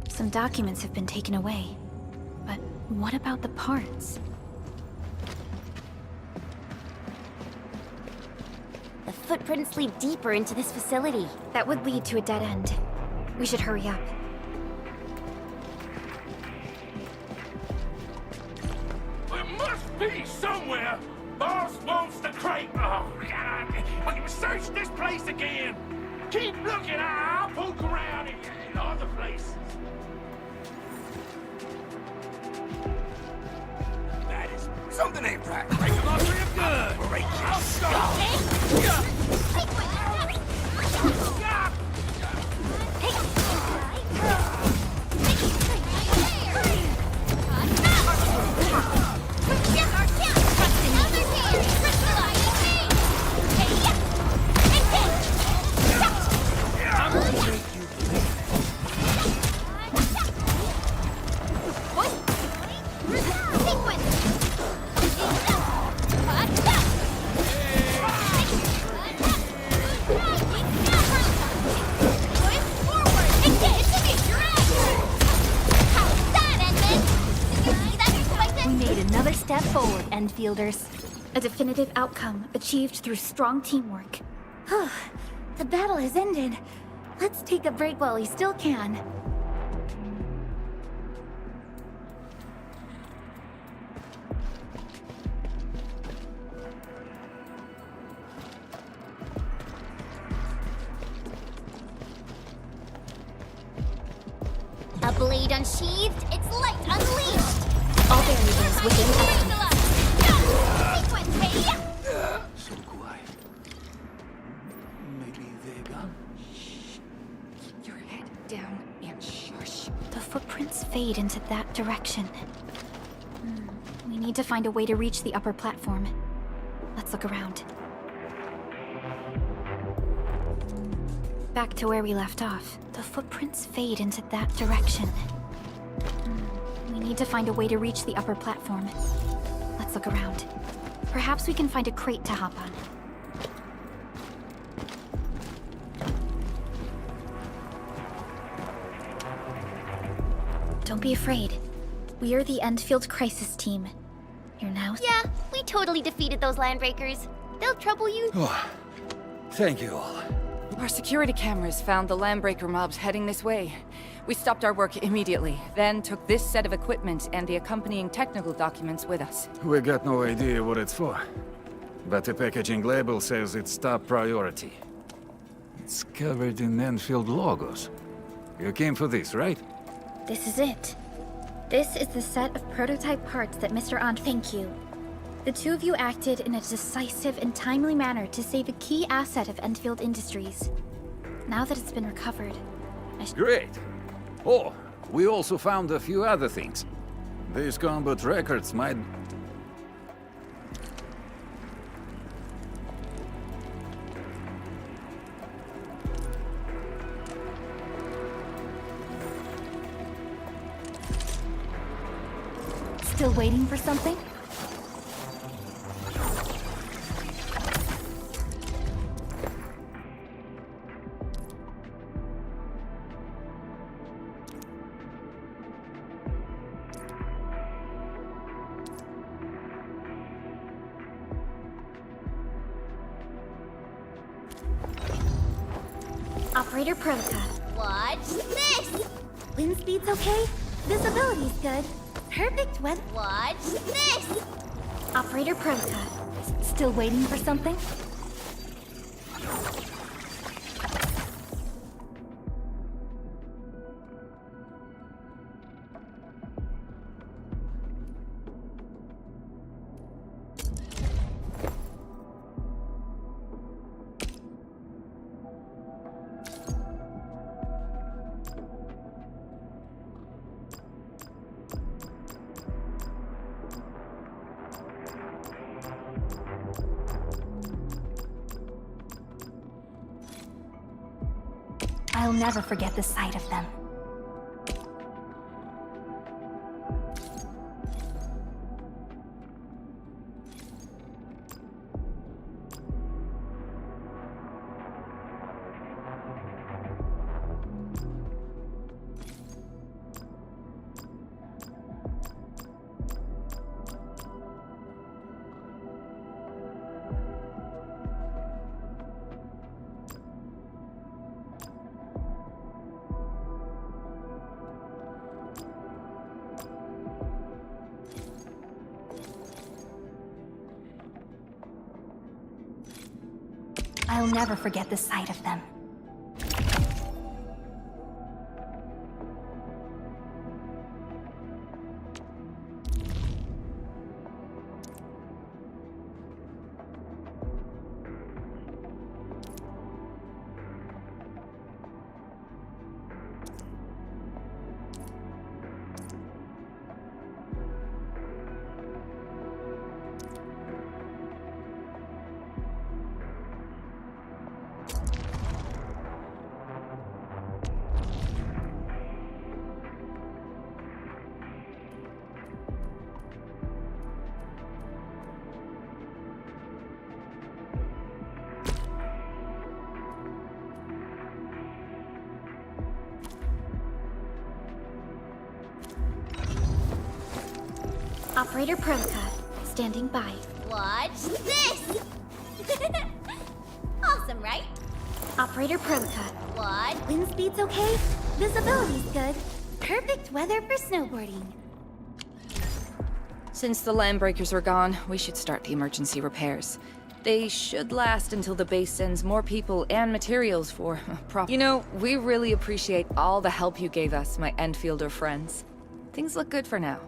Some documents have been taken away. But what about the parts? The footprints lead deeper into this facility. That would lead to a dead end. We should hurry up. There must be somewhere! Boss wants the crate! Oh, God! We can search this place again! Keep looking, I'll poke around in other places. That is... Something ain't right. Break them off real good! Break your skull! Endfielders. A definitive outcome achieved through strong teamwork. The battle has ended. Let's take a break while we still can. A blade unsheathed, its light unleashed! All variables within estimate. Sequence, hey! So quiet. Maybe they're gone. Keep your head down and shush. The footprints fade into that direction. We need to find a way to reach the upper platform. Let's look around. Back to where we left off. The footprints fade into that direction. We need to find a way to reach the upper platform. Let's look around. Perhaps we can find a crate to hop on. Don't be afraid. We are the Endfield Crisis Team. Here now? Yeah, we totally defeated those landbreakers. They'll trouble you. Oh, thank you all. Our security cameras found the landbreaker mobs heading this way. We stopped our work immediately, then took this set of equipment and the accompanying technical documents with us. We got no idea what it's for. But the packaging label says it's top priority. It's covered in Enfield logos. You came for this, right? This is it. This is the set of prototype parts that Mr. Ant. Thank you. The two of you acted in a decisive and timely manner to save a key asset of Enfield Industries. Now that it's been recovered, Great! Oh, we also found a few other things. These combat records might... Still waiting for something? Operator prototype. Watch this! Wind speed's okay? Visibility's good. Perfect weather. Watch this! Operator prototype. Still waiting for something? I'll never forget the sight of them. I'll never forget the sight of them. Operator prototype, standing by. Watch this! Awesome, right? Operator prototype. Watch. Wind speed's okay? Visibility's good. Perfect weather for snowboarding. Since the landbreakers are gone, we should start the emergency repairs. They should last until the base sends more people and materials for You know, we really appreciate all the help you gave us, my Endfielder friends. Things look good for now.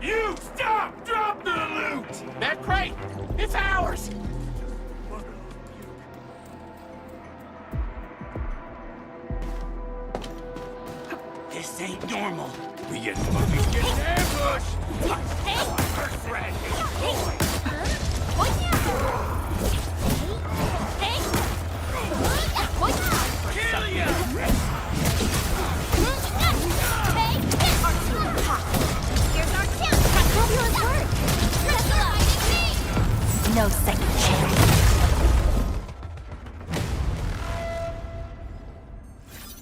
You stop! Drop the loot! That crate! It's ours! This ain't normal. We get fucking getting ambushed! Hey! Our friend is boy! Kill ya! Here's our chance! Fabulous work! Crystallizing me! No second chance.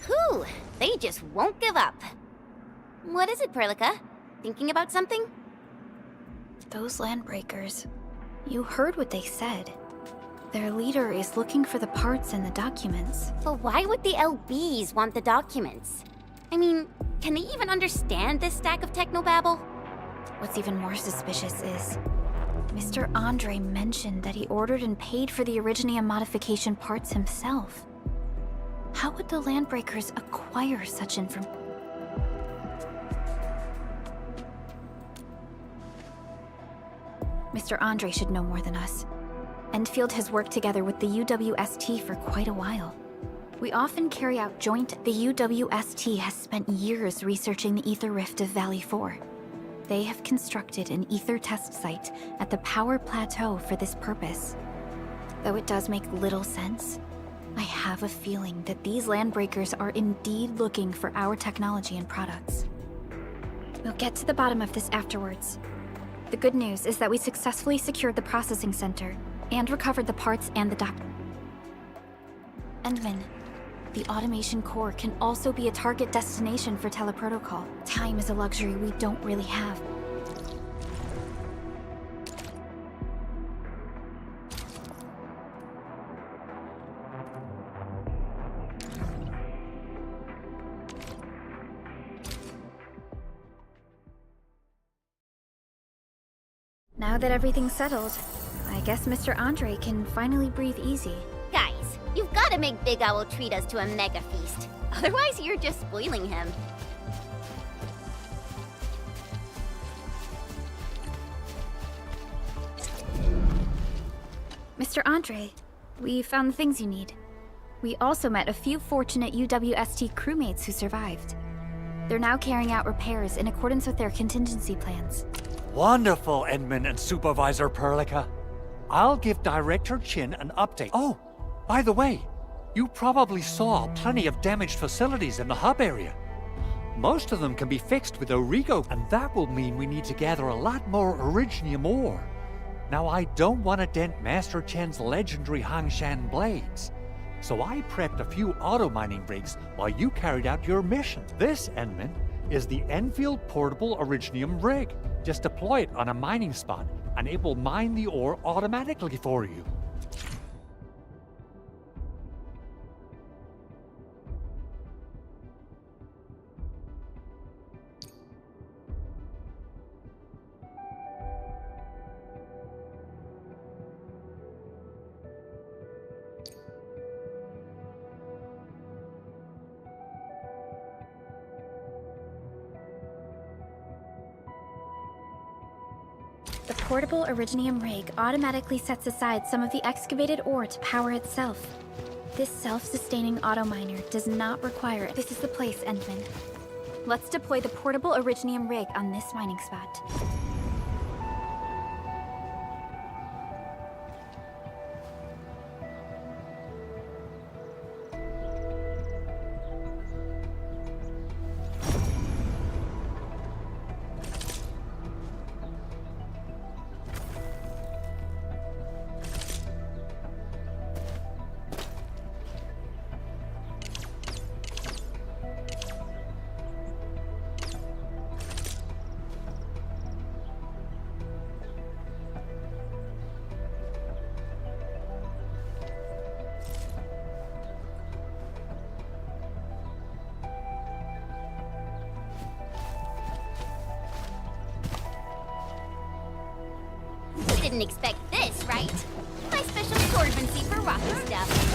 Whew, they just won't give up. What is it, Perlica? Thinking about something? Those landbreakers. You heard what they said. Their leader is looking for the parts and the documents. But why would the LBs want the documents? I mean, can they even understand this stack of technobabble? What's even more suspicious is Mr. Andre mentioned that he ordered and paid for the Originium modification parts himself. How would the landbreakers acquire such information? Mr. Andre should know more than us. Endfield has worked together with the UWST for quite a while. We often carry out joint... The UWST has spent years researching the ether rift of Valley 4. They have constructed an ether test site at the Power Plateau for this purpose. Though it does make little sense, I have a feeling that these landbreakers are indeed looking for our technology and products. We'll get to the bottom of this afterwards. The good news is that we successfully secured the processing center and recovered the parts and the Endman, the automation core can also be a target destination for teleprotocol. Time is a luxury we don't really have. Now that everything's settled, I guess Mr. Andre can finally breathe easy. Guys, you've got to make Big Owl treat us to a mega feast. Otherwise, you're just spoiling him. Mr. Andre, we found the things you need. We also met a few fortunate UWST crewmates who survived. They're now carrying out repairs in accordance with their contingency plans. Wonderful, Edmund and Supervisor Perlica. I'll give Director Chin an update. Oh, by the way, you probably saw plenty of damaged facilities in the hub area. Most of them can be fixed with Origo, and that will mean we need to gather a lot more Originium ore. Now, I don't want to dent Master Chen's legendary Hangshan blades, so I prepped a few auto-mining rigs while you carried out your mission. This, Edmund, is the Enfield Portable Originium rig. Just deploy it on a mining spot, and it will mine the ore automatically for you. The portable Originium rig automatically sets aside some of the excavated ore to power itself. This self-sustaining auto-miner does not require it. This is the place, Endman. Let's deploy the portable Originium rig on this mining spot. didn't expect this, right? My special swordsmancy for rocky stuff.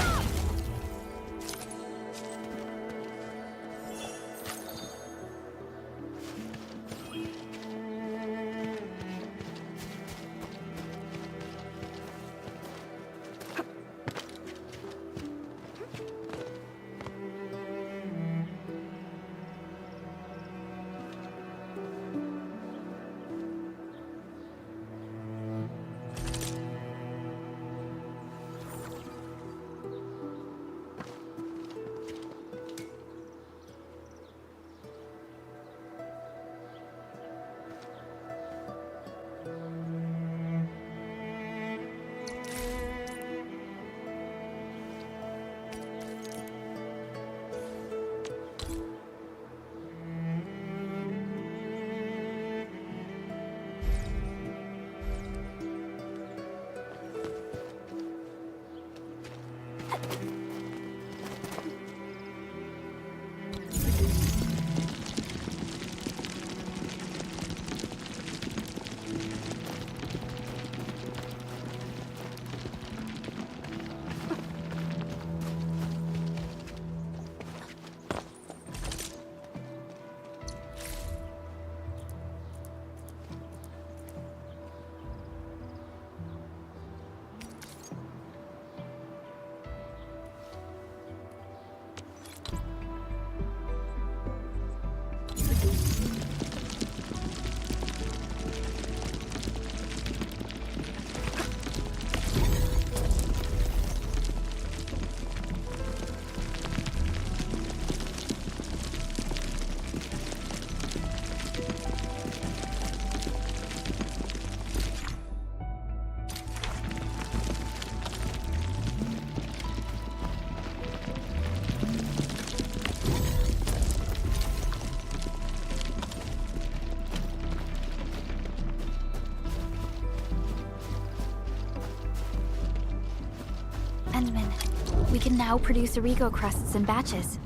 We can now produce Origo crusts in batches.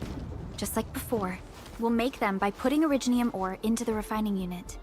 Just like before, we'll make them by putting Originium ore into the refining unit.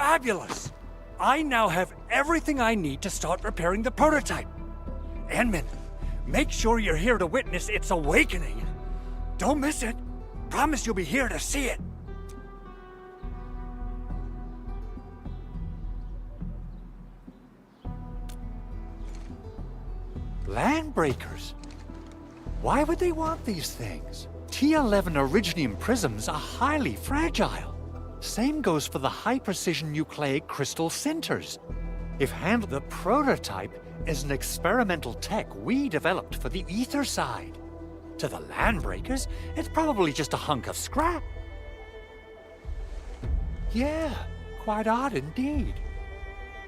fabulous! I now have everything I need to start preparing the prototype. Enmin, make sure you're here to witness its awakening. Don't miss it. Promise you'll be here to see it. Landbreakers? Why would they want these things? T11 Originium prisms are highly fragile. Same goes for the high-precision nucleic crystal sinters. If handled, the prototype is an experimental tech we developed for the ether side. To the Landbreakers, it's probably just a hunk of scrap. Yeah, quite odd indeed.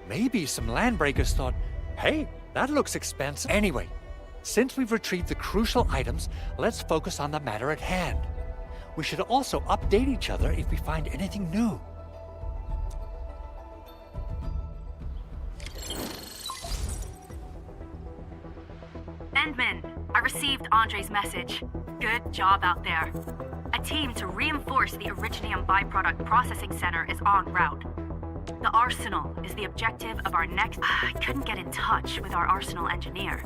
Maybe some Landbreakers thought, hey, that looks expensive. Anyway, since we've retrieved the crucial items, let's focus on the matter at hand. We should also update each other if we find anything new. Endman, I received Andre's message. Good job out there. A team to reinforce the Originium byproduct processing center is en route. The arsenal is the objective of our next... I couldn't get in touch with our arsenal engineer.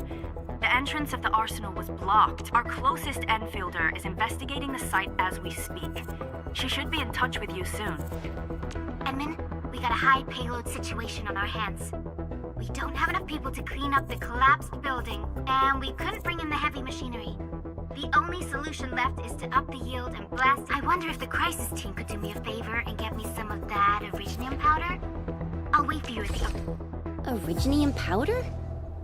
The entrance of the arsenal was blocked. Our closest Enfielder is investigating the site as we speak. She should be in touch with you soon. Edmund, we got a high payload situation on our hands. We don't have enough people to clean up the collapsed building, and we couldn't bring in the heavy machinery. The only solution left is to up the yield and blast. I wonder if the crisis team could do me a favor and get me some of that Originium powder? I'll wait for you at the... Originium powder?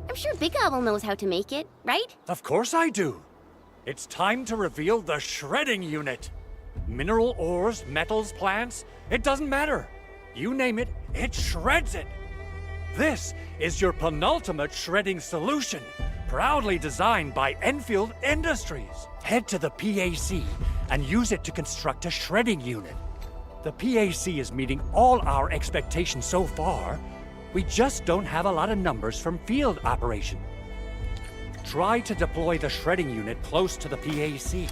I'm sure Big Owl knows how to make it, right? Of course I do. It's time to reveal the shredding unit. Mineral ores, metals, plants, it doesn't matter. You name it, it shreds it. This is your penultimate shredding solution, proudly designed by Enfield Industries. Head to the PAC and use it to construct a shredding unit. The PAC is meeting all our expectations so far. We just don't have a lot of numbers from field operation. Try to deploy the shredding unit close to the PAC.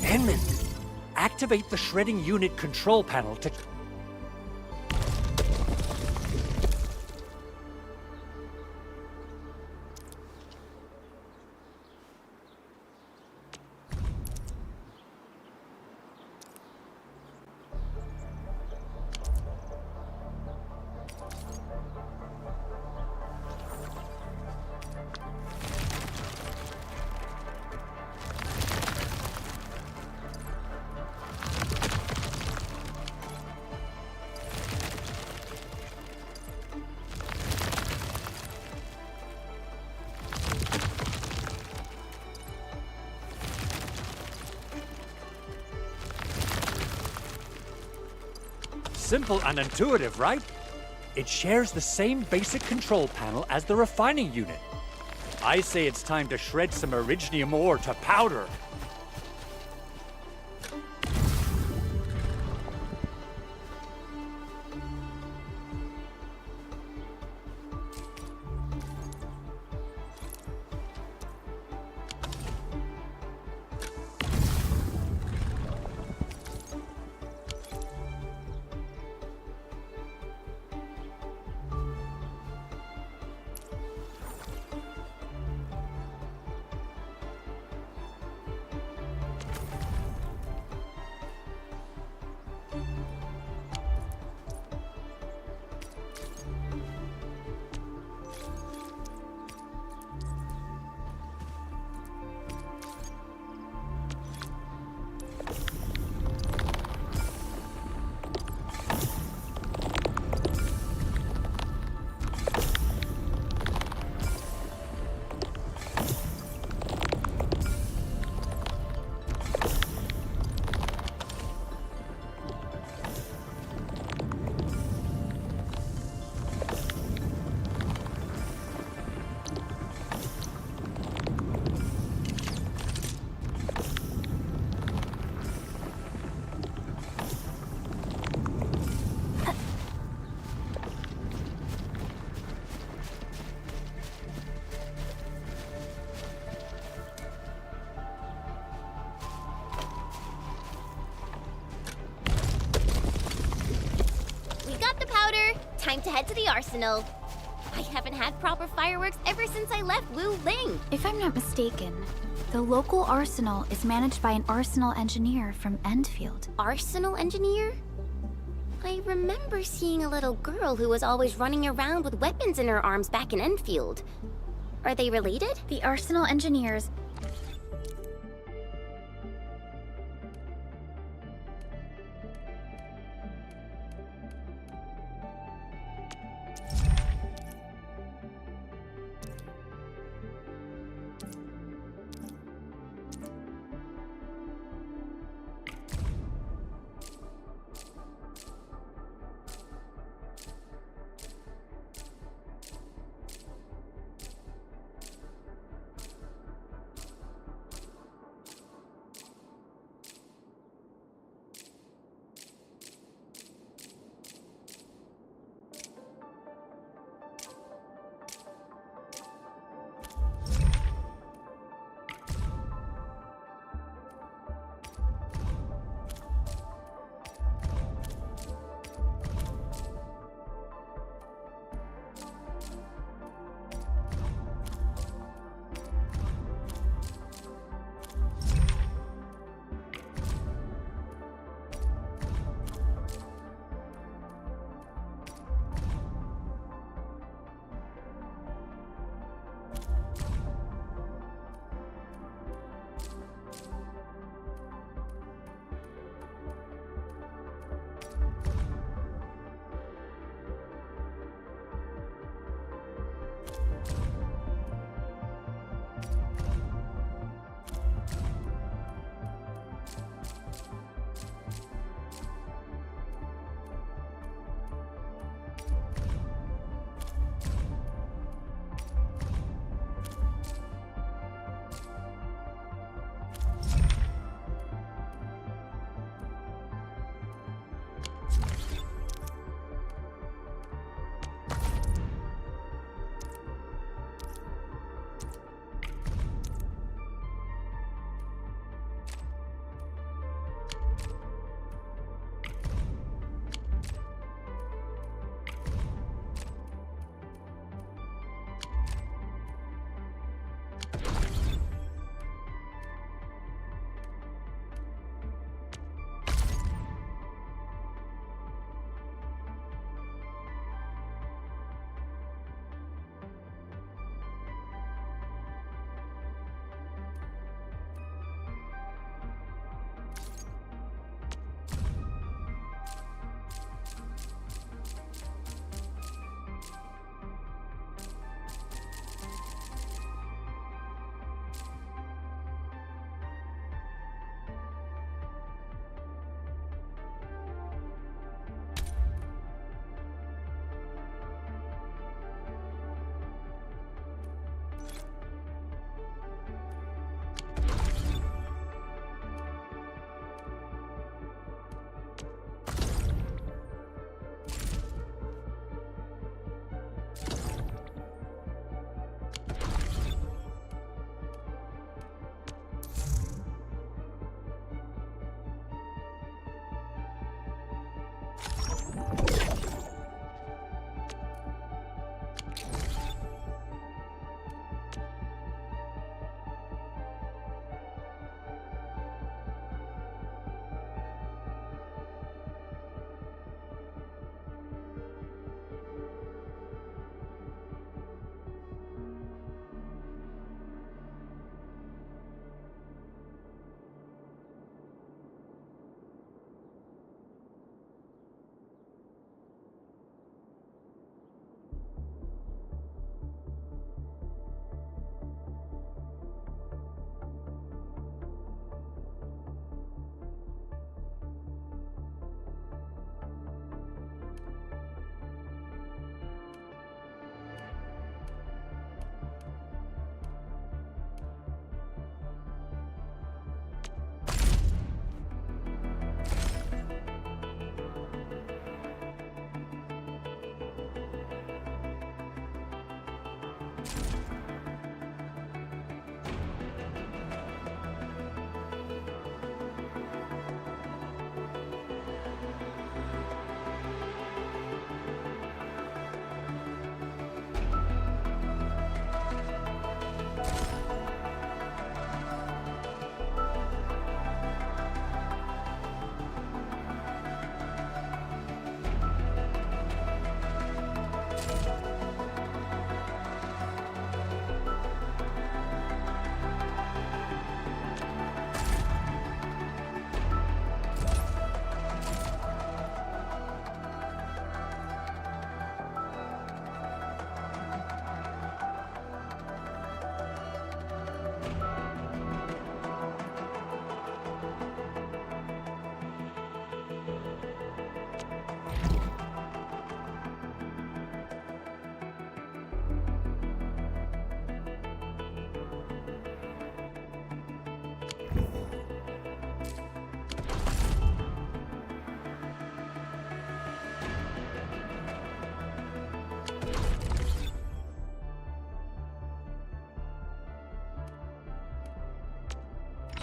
Enmin, activate the shredding unit control panel to... Simple and intuitive, right? It shares the same basic control panel as the refining unit. I say it's time to shred some Originium ore to powder. time to head to the arsenal. I haven't had proper fireworks ever since I left Wu Ling. If I'm not mistaken, the local arsenal is managed by an arsenal engineer from Endfield. Arsenal engineer? I remember seeing a little girl who was always running around with weapons in her arms back in Enfield. Are they related? The arsenal engineers...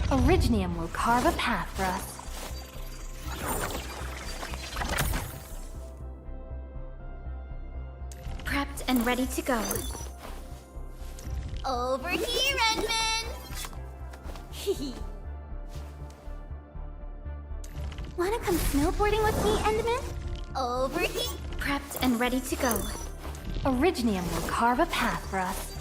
Originium will carve a path for us. Prepped and ready to go. Over here, Edmund! Wanna come snowboarding with me, Enderman? Over here! Prepped and ready to go. Originium will carve a path for us.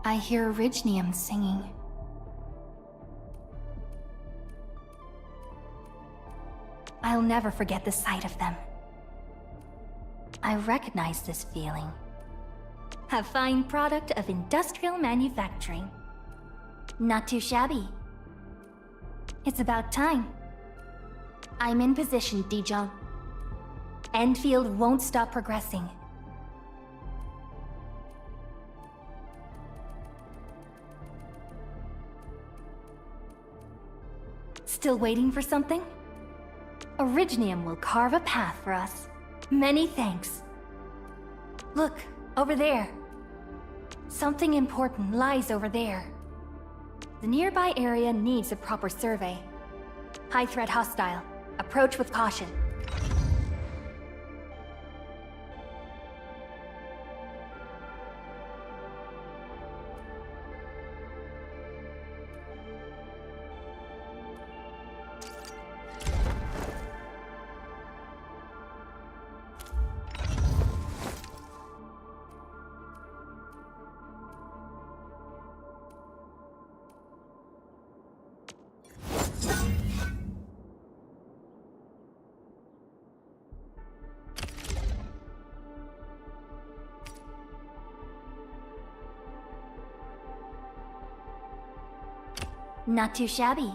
I hear Originium singing. I'll never forget the sight of them. I recognize this feeling. A fine product of industrial manufacturing. Not too shabby. It's about time. I'm in position, Dijon. Enfield won't stop progressing. Still waiting for something? Originium will carve a path for us. Many thanks. Look, over there. Something important lies over there. The nearby area needs a proper survey. High threat hostile. Approach with caution. Not too shabby.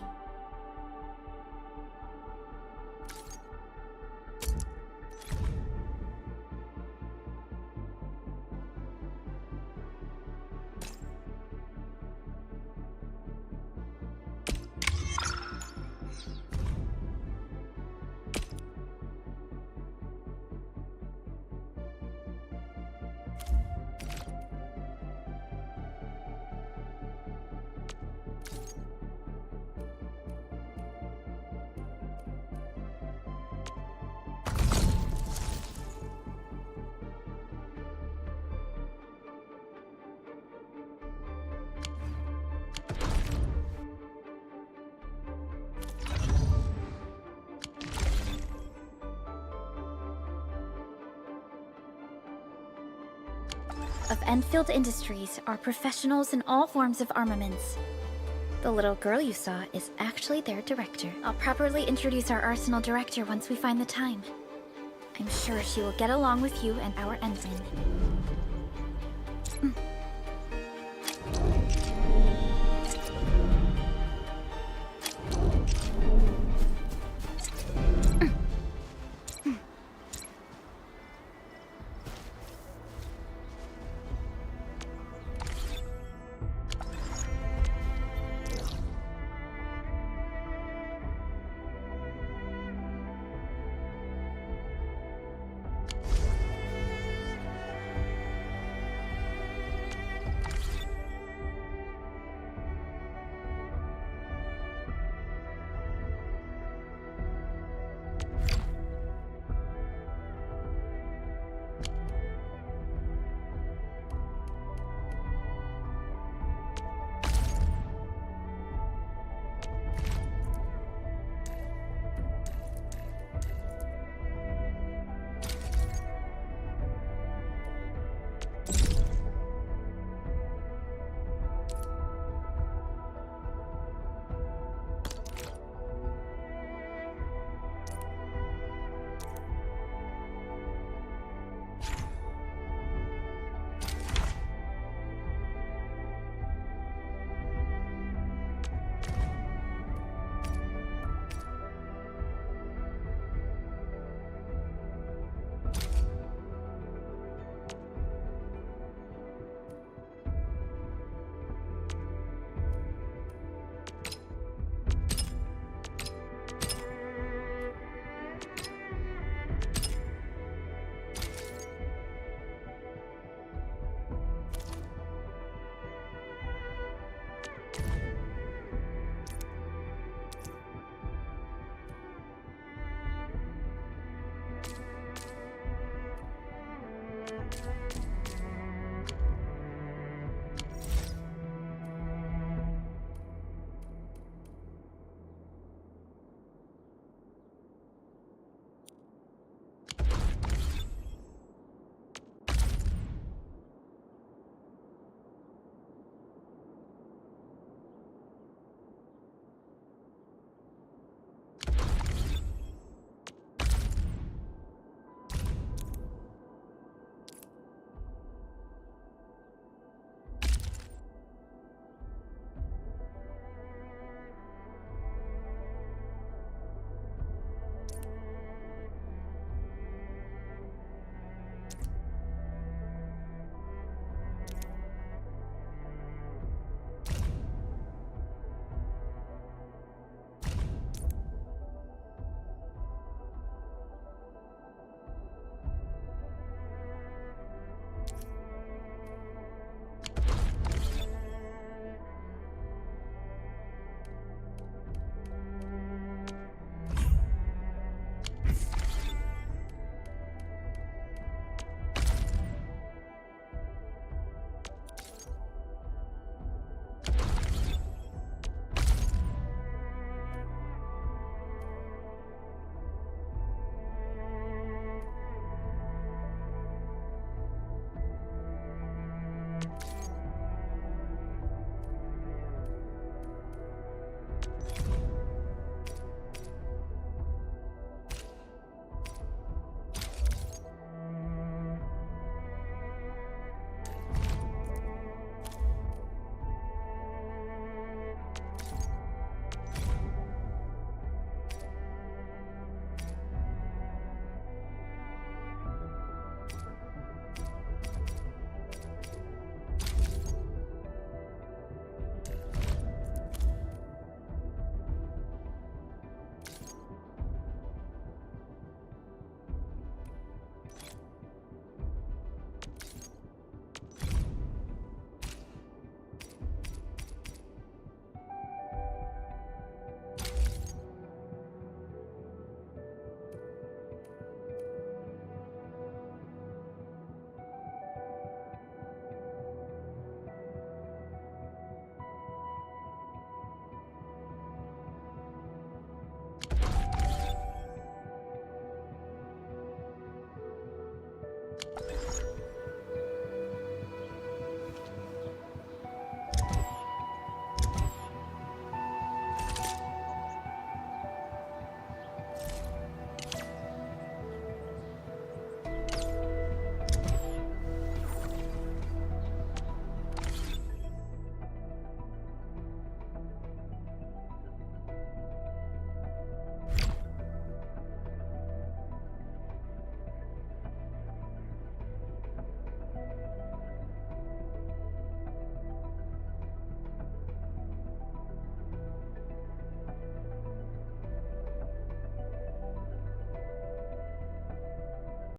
Of Enfield Industries are professionals in all forms of armaments. The little girl you saw is actually their director. I'll properly introduce our arsenal director once we find the time. I'm sure she will get along with you and our ensign.